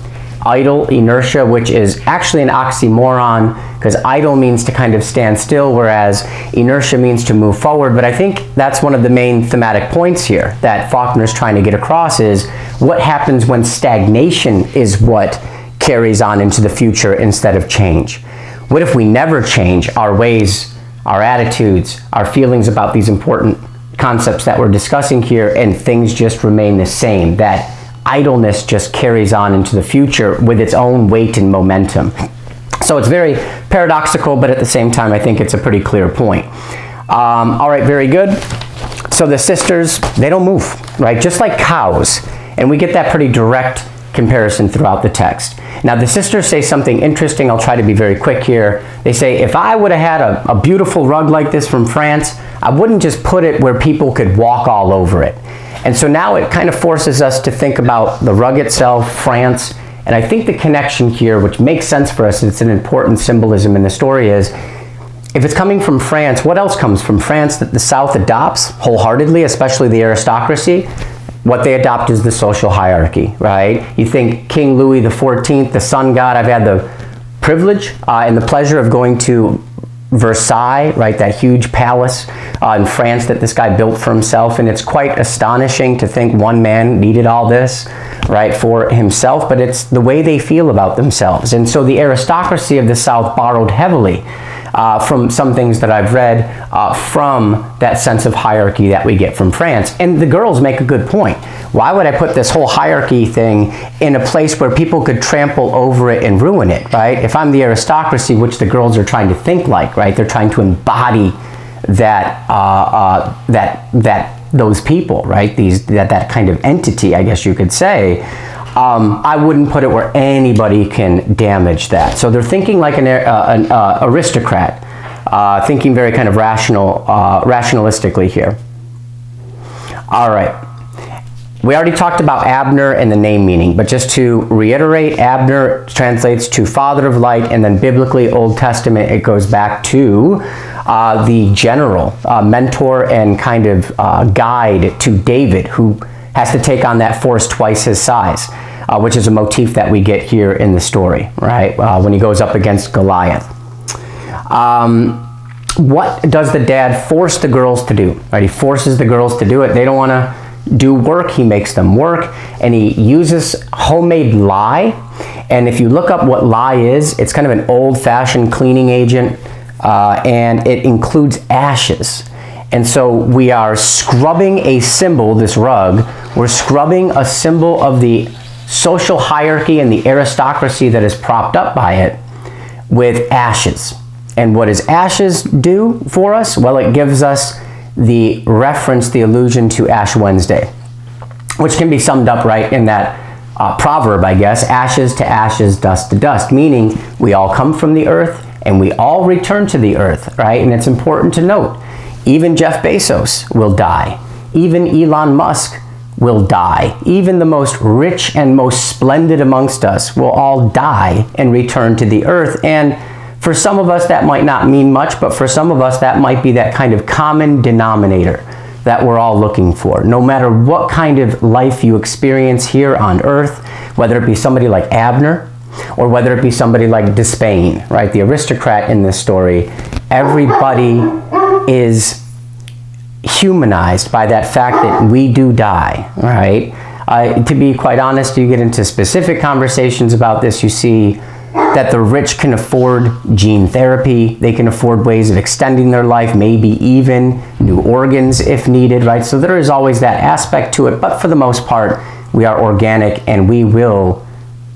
S1: which is actually an oxymoron, because idle means to kind of stand still, whereas inertia means to move forward. But I think that's one of the main thematic points here that Faulkner is trying to get across, is what happens when stagnation is what carries on into the future instead of change. What if we never change our ways, our attitudes, our feelings about these important concepts that we're discussing here, and things just remain the same, that idleness just carries on into the future with its own weight and momentum? So it's very paradoxical, but at the same time, I think it's a pretty clear point. All right, very good. So the sisters, they don't move, right? Just like cows. And we get that pretty direct comparison throughout the text. Now the sisters say something interesting. I'll try to be very quick here. They say, if I would have had a beautiful rug like this from France, I wouldn't just put it where people could walk all over it. And so now it kind of forces us to think about the rug itself, France, and I think the connection here, which makes sense for us, it's an important symbolism in the story, is if it's coming from France, what else comes from France that the South adopts wholeheartedly, especially the aristocracy? What they adopt is the social hierarchy, right? You think King Louis XIV, the sun god. I've had the privilege and the pleasure of going to Versailles, right, that huge palace in France that this guy built for himself, and it's quite astonishing to think one man needed all this, right, for himself, but it's the way they feel about themselves. And so the aristocracy of the South borrowed heavily from some things that I've read from that sense of hierarchy that we get from France. And the girls make a good point. Why would I put this whole hierarchy thing in a place where people could trample over it and ruin it, right? If I'm the aristocracy, which the girls are trying to think like, right? They're trying to embody that those people, right? That kind of entity, I guess you could say. I wouldn't put it where anybody can damage that. So they're thinking like an aristocrat, thinking very kind of rationalistically here. All right. We already talked about Abner and the name meaning, but just to reiterate, Abner translates to father of light, and then biblically, Old Testament, it goes back to the general, mentor and kind of guide to David, who has to take on that force twice his size, which is a motif that we get here in the story, right? When he goes up against Goliath. What does the dad force the girls to do? Right? He forces the girls to do it. They don't want to do work. He makes them work, and he uses homemade lye. And if you look up what lye is, it's kind of an old-fashioned cleaning agent, and it includes ashes. And so we are scrubbing a symbol, this rug, we're scrubbing a symbol of the social hierarchy and the aristocracy that is propped up by it with ashes. And what does ashes do for us? Well, it gives us the reference, the allusion to Ash Wednesday, which can be summed up right in that proverb, I guess, ashes to ashes, dust to dust, meaning we all come from the earth and we all return to the earth, right? And it's important to note, even Jeff Bezos will die. Even Elon Musk will die. Even the most rich and most splendid amongst us will all die and return to the earth. And for some of us, that might not mean much, but for some of us, that might be that kind of common denominator that we're all looking for. No matter what kind of life you experience here on earth, whether it be somebody like Abner, or whether it be somebody like DeSpain, right, the aristocrat in this story, everybody is humanized by that fact that we do die, right? To be quite honest, you get into specific conversations about this, you see that the rich can afford gene therapy, they can afford ways of extending their life, maybe even new organs if needed, right? So there is always that aspect to it, but for the most part, we are organic and we will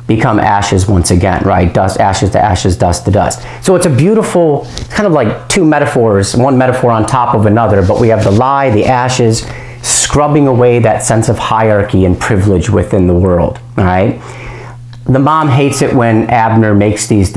S1: become ashes once again, right? Dust, ashes to ashes, dust to dust. So it's a beautiful, kind of like two metaphors, one metaphor on top of another, but we have the lye, the ashes, scrubbing away that sense of hierarchy and privilege within the world, all right? The mom hates it when Abner makes these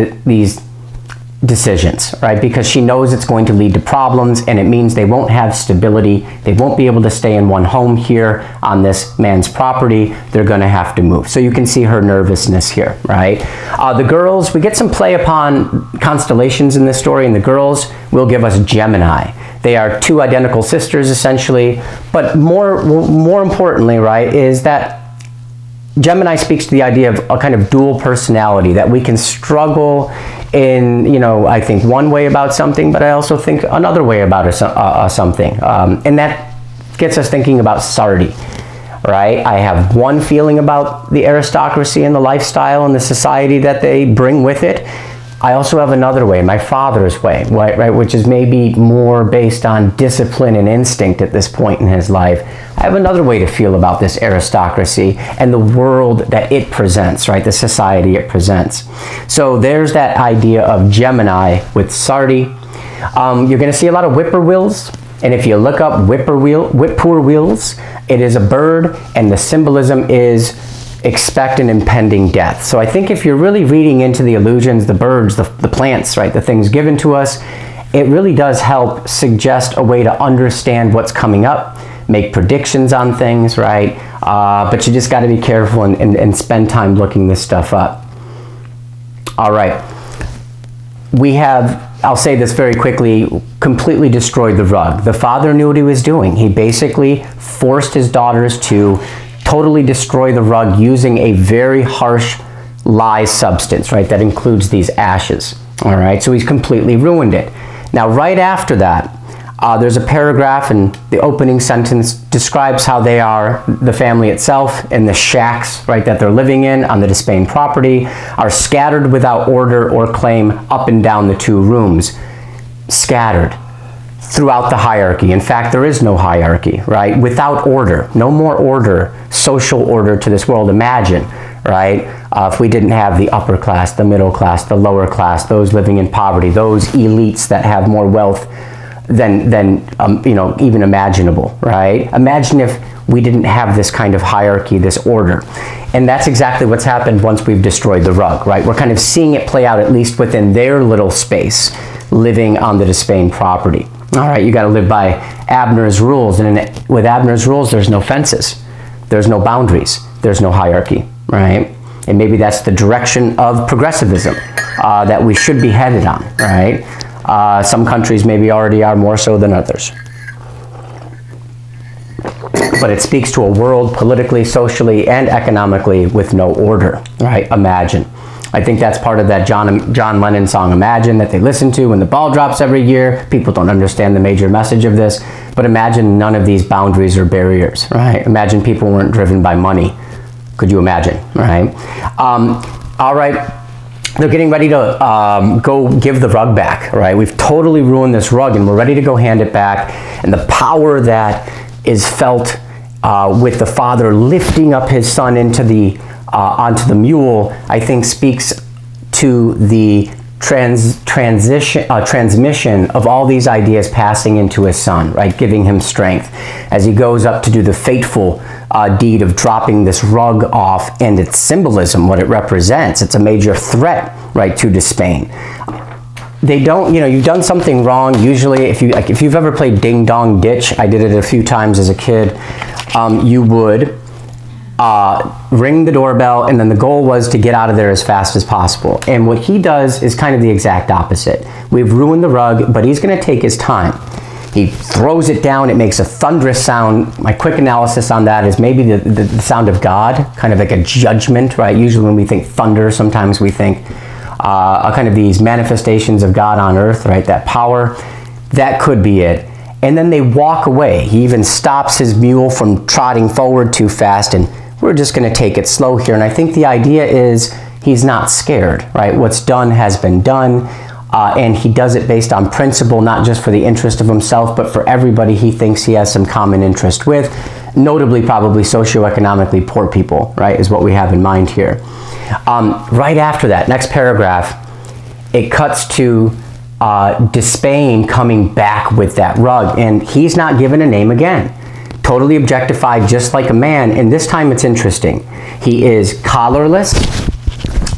S1: decisions, right? Because she knows it's going to lead to problems, and it means they won't have stability. They won't be able to stay in one home here on this man's property. They're going to have to move. So you can see her nervousness here, right? The girls, we get some play upon constellations in this story, and the girls will give us Gemini. They are two identical sisters, essentially. But more importantly, right, is that Gemini speaks to the idea of a kind of dual personality, that we can struggle in, I think one way about something, but I also think another way about something. And that gets us thinking about Sardi, right? I have one feeling about the aristocracy and the lifestyle and the society that they bring with it. I also have another way, my father's way, right, which is maybe more based on discipline and instinct at this point in his life. I have another way to feel about this aristocracy and the world that it presents, right, the society it presents. So there's that idea of Gemini with Sardi. You're going to see a lot of whippoorwills, and if you look up whippoorwills, it is a bird, and the symbolism is expect an impending death. So I think if you're really reading into the illusions, the birds, the plants, right, the things given to us, it really does help suggest a way to understand what's coming up, make predictions on things, right? But you just got to be careful and spend time looking this stuff up. All right. We have, I'll say this very quickly, completely destroyed the rug. The father knew what he was doing. He basically forced his daughters to totally destroy the rug using a very harsh lye substance, right? That includes these ashes, all right? So he's completely ruined it. Now, right after that, there's a paragraph, and the opening sentence describes how they are, the family itself, and the shacks, right, that they're living in on the DeSpain property are scattered without order or claim up and down the 2 rooms. Scattered throughout the hierarchy. In fact, there is no hierarchy, right? Without order, no more order, social order to this world. Imagine, right? If we didn't have the upper class, the middle class, the lower class, those living in poverty, those elites that have more wealth than you know, even imaginable, right? Imagine if we didn't have this kind of hierarchy, this order. And that's exactly what's happened once we've destroyed the rug, right? We're kind of seeing it play out, at least within their little space, living on the DeSpain property. All right, you got to live by Abner's rules, and with Abner's rules, there's no fences, there's no boundaries, there's no hierarchy, right? And maybe that's the direction of progressivism that we should be headed on, right? Some countries maybe already are more so than others. But it speaks to a world politically, socially, and economically with no order, right? Imagine. I think that's part of that John Lennon song, Imagine, that they listen to when the ball drops every year. People don't understand the major message of this, but imagine none of these boundaries or barriers, right? Imagine people weren't driven by money. Could you imagine, right? All right, they're getting ready to go give the rug back, right? We've totally ruined this rug, and we're ready to go hand it back, and the power that is felt with the father lifting up his son into the onto the mule, I think speaks to the transmission of all these ideas passing into his son, right? Giving him strength as he goes up to do the fateful deed of dropping this rug off, and its symbolism, what it represents. It's a major threat, right, to DeSpain. They don't, you know, you've done something wrong. Usually, if you've ever played Ding Dong Ditch, I did it a few times as a kid, you would ring the doorbell, and then the goal was to get out of there as fast as possible. And what he does is kind of the exact opposite. We've ruined the rug, but he's going to take his time. He throws it down, it makes a thunderous sound. My quick analysis on that is maybe the sound of God, kind of like a judgment, right? Usually when we think thunder, sometimes we think kind of these manifestations of God on earth, right? That power, that could be it. And then they walk away. He even stops his mule from trotting forward too fast, and we're just going to take it slow here. And I think the idea is he's not scared, right? What's done has been done, and he does it based on principle, not just for the interest of himself, but for everybody he thinks he has some common interest with, notably probably socioeconomically poor people, right, is what we have in mind here. Right after that, next paragraph, it cuts to DeSpain coming back with that rug, and he's not given a name again. Totally objectified just like a man, and this time it's interesting. He is collarless.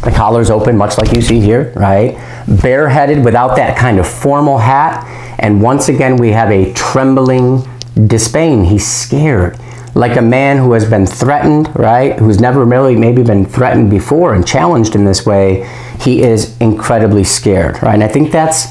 S1: The collar's open, much like you see here, right? Bareheaded without that kind of formal hat, and once again we have a trembling DeSpain. He's scared, like a man who has been threatened, right? Who's never really maybe been threatened before and challenged in this way. He is incredibly scared, right? And I think that's,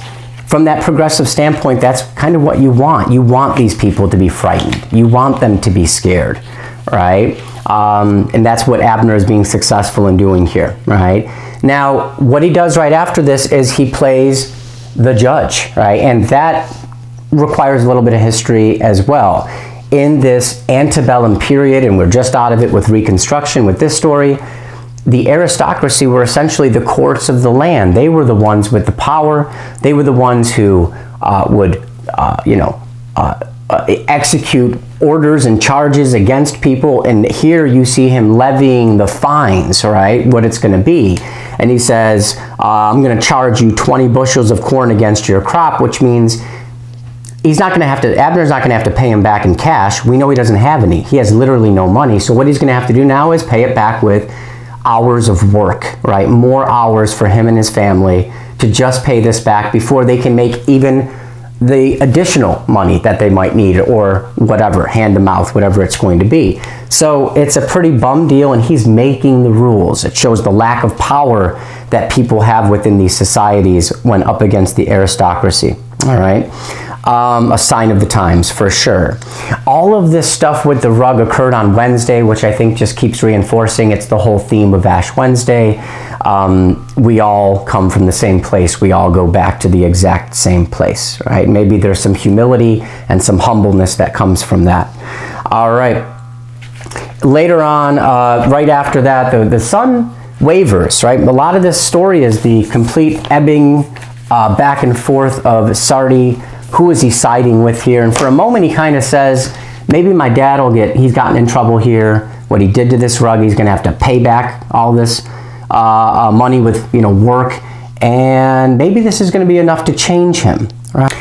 S1: from that progressive standpoint, that's kind of what you want. You want these people to be frightened. You want them to be scared, right? And that's what Abner is being successful in doing here, right? Now, what he does right after this is he plays the judge, right? And that requires a little bit of history as well. In this antebellum period, and we're just out of it with Reconstruction with this story, the aristocracy were essentially the courts of the land. They were the ones with the power. They were the ones who would, execute orders and charges against people. And here you see him levying the fines, right? What it's going to be. And he says, I'm going to charge you 20 bushels of corn against your crop, which means he's not going to have to, Abner's not going to have to pay him back in cash. We know he doesn't have any. He has literally no money. So what he's going to have to do now is pay it back with hours of work, right? More hours for him and his family to just pay this back before they can make even the additional money that they might need, or whatever, hand to mouth, whatever it's going to be. So it's a pretty bum deal, and he's making the rules. It shows the lack of power that people have within these societies when up against the aristocracy. All right. A sign of the times, for sure. All of this stuff with the rug occurred on Wednesday, which I think just keeps reinforcing it's the whole theme of Ash Wednesday. We all come from the same place. We all go back to the exact same place, right? Maybe there's some humility and some humbleness that comes from that. All right. Later on, right after that, the sun wavers, right? A lot of this story is the complete ebbing back and forth of Sardi. Who is he siding with here? And for a moment he kind of says, maybe my dad will he's gotten in trouble here. What he did to this rug, he's going to have to pay back all this money with, work. And maybe this is going to be enough to change him, right?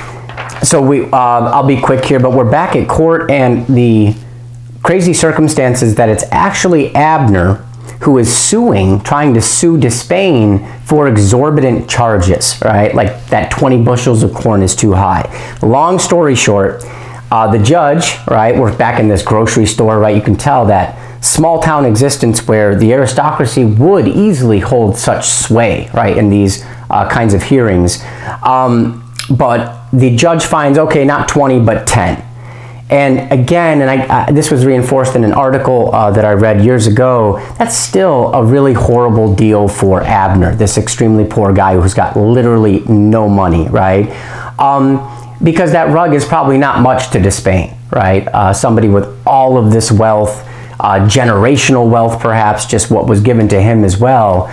S1: So I'll be quick here, but we're back at court, and the crazy circumstances that it's actually Abner who is trying to sue DeSpain for exorbitant charges, right? Like that 20 bushels of corn is too high. Long story short, the judge, right, we're back in this grocery store, right? You can tell that small town existence where the aristocracy would easily hold such sway, right, in these kinds of hearings. But the judge finds, okay, not 20, but 10. And again, this was reinforced in an article that I read years ago, that's still a really horrible deal for Abner, this extremely poor guy who's got literally no money, right? Because that rug is probably not much to DeSpain, right? Somebody with all of this wealth, generational wealth perhaps, just what was given to him as well.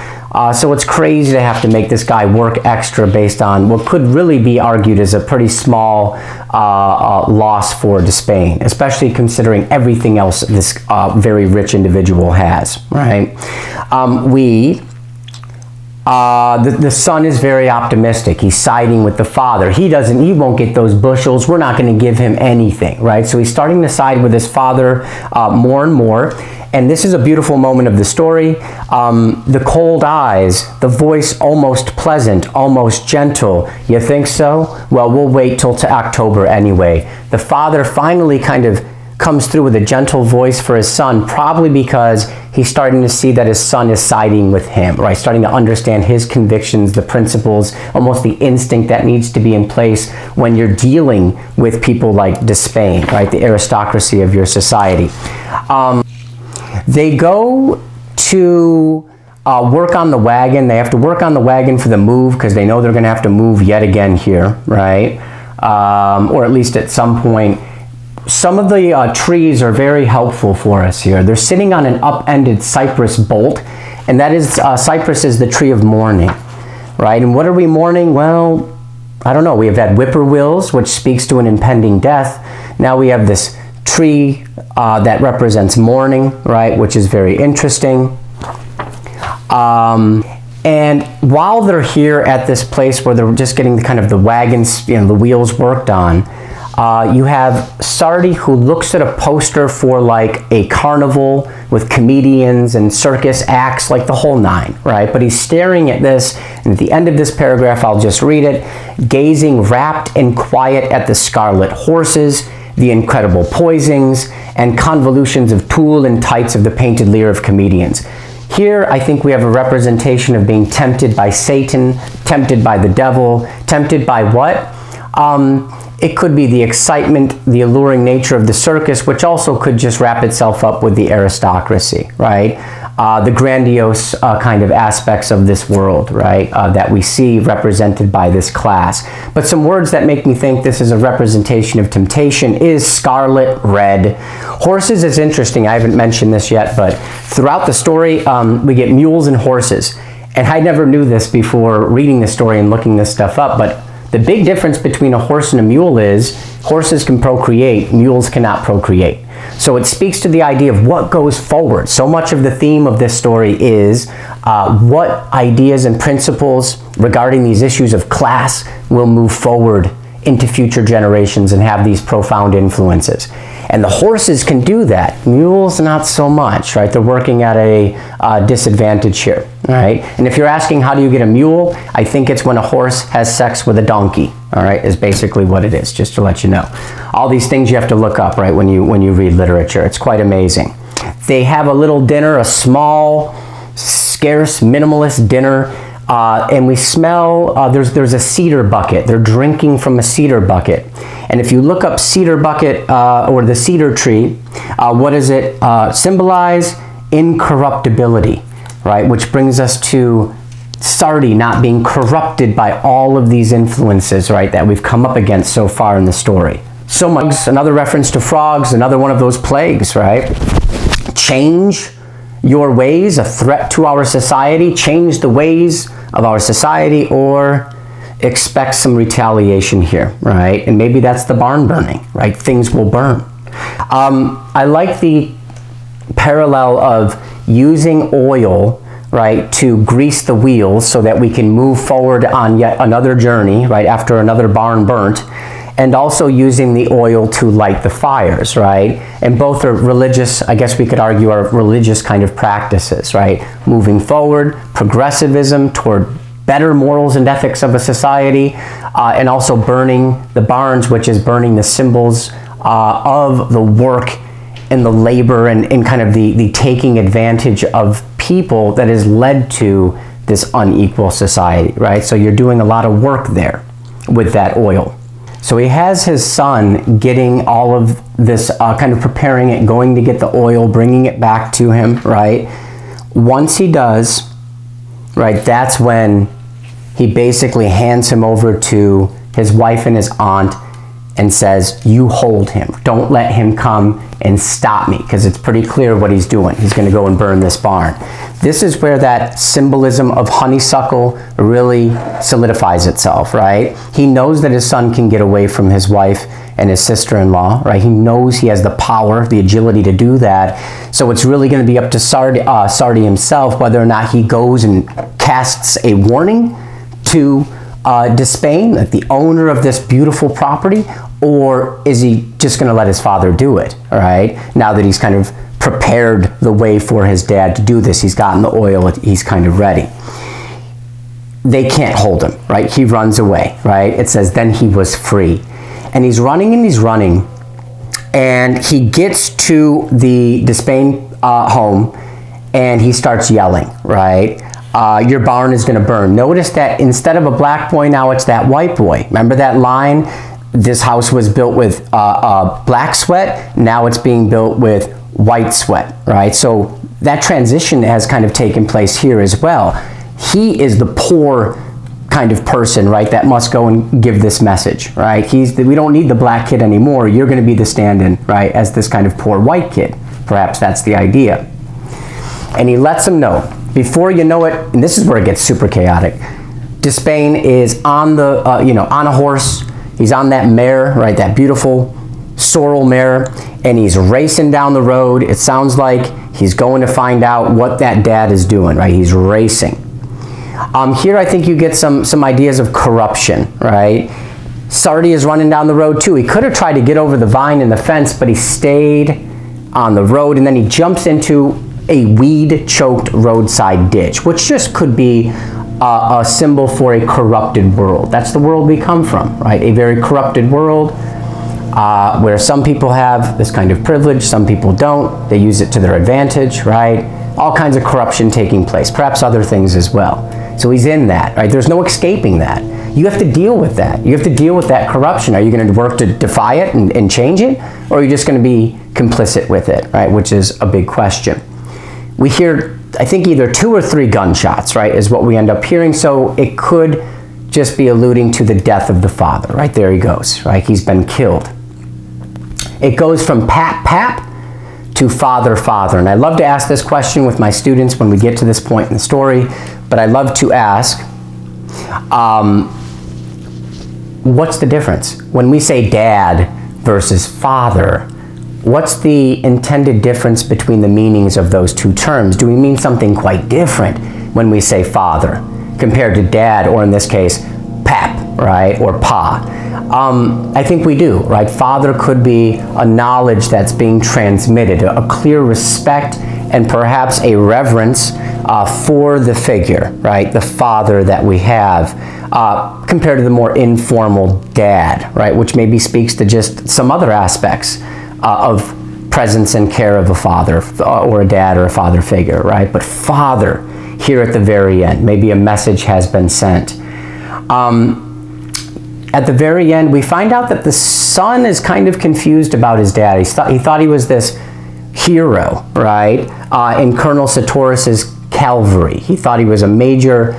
S1: So it's crazy to have to make this guy work extra based on what could really be argued as a pretty small loss for DeSpain, especially considering everything else this very rich individual has, right? The son is very optimistic. He's siding with the father. He won't get those bushels. We're not going to give him anything, right? So he's starting to side with his father more and more. And this is a beautiful moment of the story. The cold eyes, the voice almost pleasant, almost gentle. You think so? Well, we'll wait till to October anyway. The father finally kind of comes through with a gentle voice for his son, probably because he's starting to see that his son is siding with him, right? Starting to understand his convictions, the principles, almost the instinct that needs to be in place when you're dealing with people like DeSpain, right? The aristocracy of your society. They go to work on the wagon. They have to work on the wagon for the move because they know they're going to have to move yet again here, right? Or at least at some point. Some of the trees are very helpful for us here. They're sitting on an upended cypress bolt, and that is, cypress is the tree of mourning, right? And what are we mourning? Well, I don't know. We have had whippoorwills, which speaks to an impending death. Now we have this tree that represents mourning, right, which is very interesting. And while they're here at this place where they're just getting kind of the wagons, the wheels worked on, you have Sardi, who looks at a poster for like a carnival with comedians and circus acts, like the whole nine, right? But he's staring at this, and at the end of this paragraph, I'll just read it, gazing rapt and quiet at the scarlet horses, the incredible poisings, and convolutions of tulle and tights of the painted leer of comedians. Here, I think we have a representation of being tempted by Satan, tempted by the devil, tempted by what? It could be the excitement, the alluring nature of the circus, which also could just wrap itself up with the aristocracy, right? the grandiose kind of aspects of this world, right, that we see represented by this class. But some words that make me think this is a representation of temptation is scarlet, red. Horses is interesting. I haven't mentioned this yet, but throughout the story, we get mules and horses. And I never knew this before reading the story and looking this stuff up, but the big difference between a horse and a mule is horses can procreate, mules cannot procreate. So it speaks to the idea of what goes forward. So much of the theme of this story is what ideas and principles regarding these issues of class will move forward into future generations and have these profound influences. And the horses can do that. Mules, not so much, right? They're working at a disadvantage here, right? And if you're asking how do you get a mule, I think it's when a horse has sex with a donkey, all right, is basically what it is, just to let you know. All these things you have to look up, right, when you read literature. It's quite amazing. They have a little dinner, a small, scarce, minimalist dinner, and we smell, there's a cedar bucket. They're drinking from a cedar bucket. And if you look up cedar bucket or the cedar tree, what does it symbolize? Incorruptibility, right? Which brings us to Sardi not being corrupted by all of these influences, right, that we've come up against so far in the story. So much, another reference to frogs, another one of those plagues, right? Change your ways, a threat to our society, change the ways of our society, or expect some retaliation here, right? And maybe that's the barn burning, right? Things will burn. I like the parallel of using oil, right, to grease the wheels so that we can move forward on yet another journey, right, after another barn burnt, and also using the oil to light the fires, right? And both are religious, I guess we could argue, are religious kind of practices, right? Moving forward, progressivism toward better morals and ethics of a society, and also burning the barns, which is burning the symbols of the work and the labor and kind of the taking advantage of people that has led to this unequal society, right? So you're doing a lot of work there with that oil. So he has his son getting all of this, kind of preparing it, going to get the oil, bringing it back to him, right? Once he does, right, that's when he basically hands him over to his wife and his aunt and says, you hold him. Don't let him come and stop me, because it's pretty clear what he's doing. He's going to go and burn this barn. This is where that symbolism of honeysuckle really solidifies itself, right? He knows that his son can get away from his wife and his sister-in-law, right? He knows he has the power, the agility to do that. So it's really going to be up to Sardi himself whether or not he goes and casts a warning to DeSpain, like the owner of this beautiful property, or is he just going to let his father do it, all right? Now that he's kind of prepared the way for his dad to do this, he's gotten the oil, he's kind of ready. They can't hold him, right? He runs away, right? It says, then he was free. And he's running and he's running, and he gets to the DeSpain home, and he starts yelling, right? Your barn is going to burn. Notice that instead of a black boy, now it's that white boy. Remember that line? This house was built with black sweat. Now it's being built with white sweat, right? So that transition has kind of taken place here as well. He is the poor kind of person, right, that must go and give this message, right? We don't need the black kid anymore. You're going to be the stand-in, right, as this kind of poor white kid. Perhaps that's the idea. And he lets him know. Before you know it, and this is where it gets super chaotic, DeSpain is on the, on a horse. He's on that mare, right, that beautiful sorrel mare, and he's racing down the road. It sounds like he's going to find out what that dad is doing, right? He's racing. Here I think you get some ideas of corruption, right? Sardi is running down the road too. He could have tried to get over the vine and the fence, but he stayed on the road, and then he jumps into a weed-choked roadside ditch, which just could be a symbol for a corrupted world. That's the world we come from, right? A very corrupted world where some people have this kind of privilege, some people don't. They use it to their advantage, right? All kinds of corruption taking place, perhaps other things as well. So he's in that, right? There's no escaping that. You have to deal with that. You have to deal with that corruption. Are you going to work to defy it and change it? Or are you just going to be complicit with it, right? Which is a big question. We hear I think either 2 or 3 gunshots, right, is what we end up hearing. So it could just be alluding to the death of the father, right? There he goes, right? He's been killed. It goes from pap, pap to father, father. And I love to ask this question with my students when we get to this point in the story, but I love to ask, what's the difference? When we say dad versus father, what's the intended difference between the meanings of those two terms? Do we mean something quite different when we say father compared to dad, or in this case, pap, right, or pa? I think we do, right? Father could be a knowledge that's being transmitted, a clear respect and perhaps a reverence for the figure, right? The father that we have, compared to the more informal dad, right? Which maybe speaks to just some other aspects of presence and care of a father or a dad or a father figure, right? But father here at the very end, maybe a message has been sent. At the very end, we find out that the son is kind of confused about his dad. He thought he was this hero, right? In Colonel Sartoris's cavalry. He thought he was a major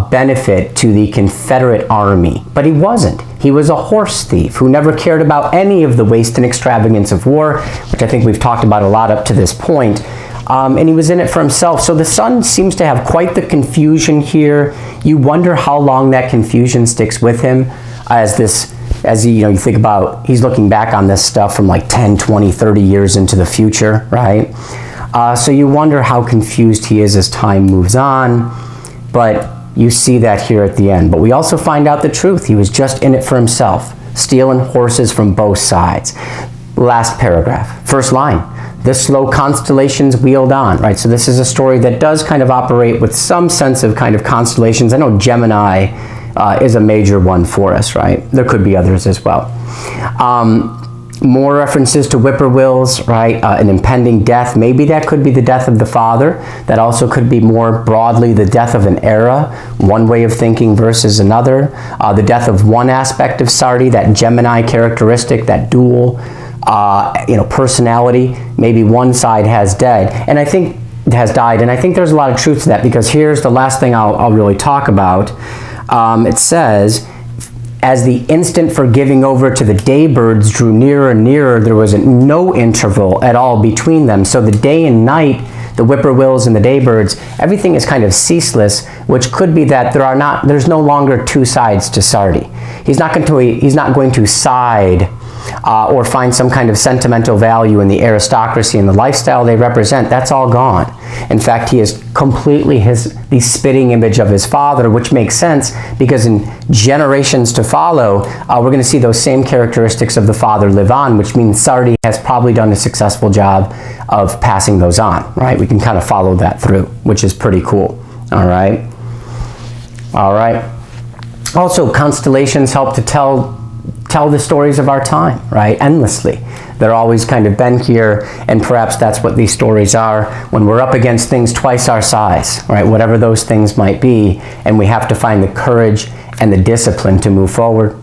S1: benefit to the Confederate Army, but he wasn't. He was a horse thief who never cared about any of the waste and extravagance of war, which I think we've talked about a lot up to this point. And he was in it for himself. So the son seems to have quite the confusion here. You wonder how long that confusion sticks with him as you think about, he's looking back on this stuff from like 10, 20, 30 years into the future, right? So you wonder how confused he is as time moves on, but you see that here at the end. But we also find out the truth. He was just in it for himself, stealing horses from both sides. Last paragraph, first line. The slow constellations wheeled on, right? So this is a story that does kind of operate with some sense of kind of constellations. I know Gemini is a major one for us, right? There could be others as well. More references to whippoorwills, right? An impending death. Maybe that could be the death of the father. That also could be more broadly the death of an era, one way of thinking versus another. The death of one aspect of Sardi, that Gemini characteristic, that dual personality. Maybe one side has died, and I think there's a lot of truth to that, because here's the last thing I'll really talk about. It says, as the instant for giving over to the daybirds drew nearer and nearer, there was no interval at all between them. So the day and night, the whippoorwills and the daybirds, everything is kind of ceaseless, which could be that there's no longer two sides to Sardi. He's not going to side or find some kind of sentimental value in the aristocracy and the lifestyle they represent. That's all gone. In fact, he is completely the spitting image of his father, which makes sense because in generations to follow, we're going to see those same characteristics of the father live on, which means Sardi has probably done a successful job of passing those on, right? We can kind of follow that through, which is pretty cool. All right. All right. Also, constellations help to tell the stories of our time, right? Endlessly. They're always kind of been here, and perhaps that's what these stories are when we're up against things twice our size, right? Whatever those things might be, and we have to find the courage and the discipline to move forward.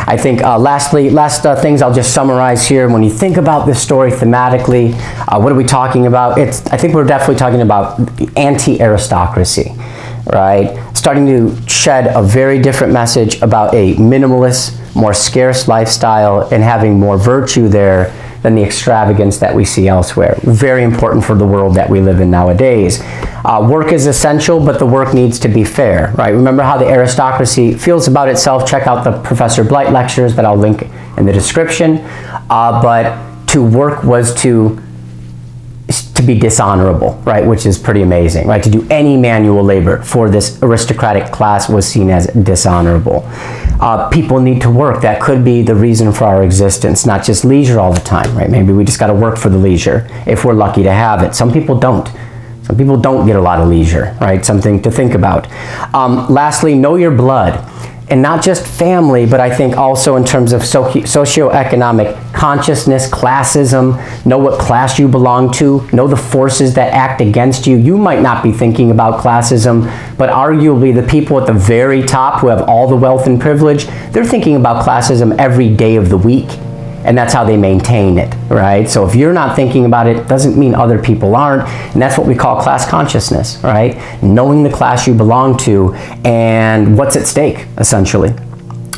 S1: I think last things I'll just summarize here. When you think about this story thematically, what are we talking about? I think we're definitely talking about anti-aristocracy, right? Starting to shed a very different message about a minimalist, more scarce lifestyle and having more virtue there than the extravagance that we see elsewhere. Very important for the world that we live in nowadays. Work is essential, but the work needs to be fair, right? Remember how the aristocracy feels about itself. Check out the Professor Blight lectures that I'll link in the description. But to work was to be dishonorable, right? Which is pretty amazing, right? To do any manual labor for this aristocratic class was seen as dishonorable. People need to work. That could be the reason for our existence, not just leisure all the time, right? Maybe we just got to work for the leisure if we're lucky to have it. Some people don't. Some people don't get a lot of leisure, right? Something to think about. Lastly, know your blood. And not just family, but I think also in terms of socioeconomic consciousness, classism, know what class you belong to, know the forces that act against you. You might not be thinking about classism, but arguably the people at the very top who have all the wealth and privilege, they're thinking about classism every day of the week. and that's how they maintain it, right? So if you're not thinking about it, doesn't mean other people aren't, and that's what we call class consciousness, right? Knowing the class you belong to and what's at stake, essentially.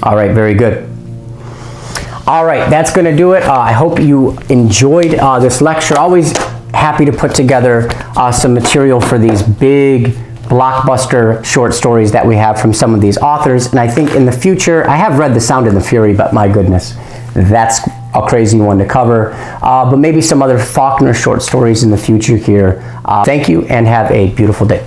S1: All right, very good. All right, that's going to do it. I hope you enjoyed this lecture. Always happy to put together some material for these big blockbuster short stories that we have from some of these authors. And I think in the future, I have read The Sound and the Fury, but my goodness, that's a crazy one to cover. But maybe some other Faulkner short stories in the future here. Thank you and have a beautiful day.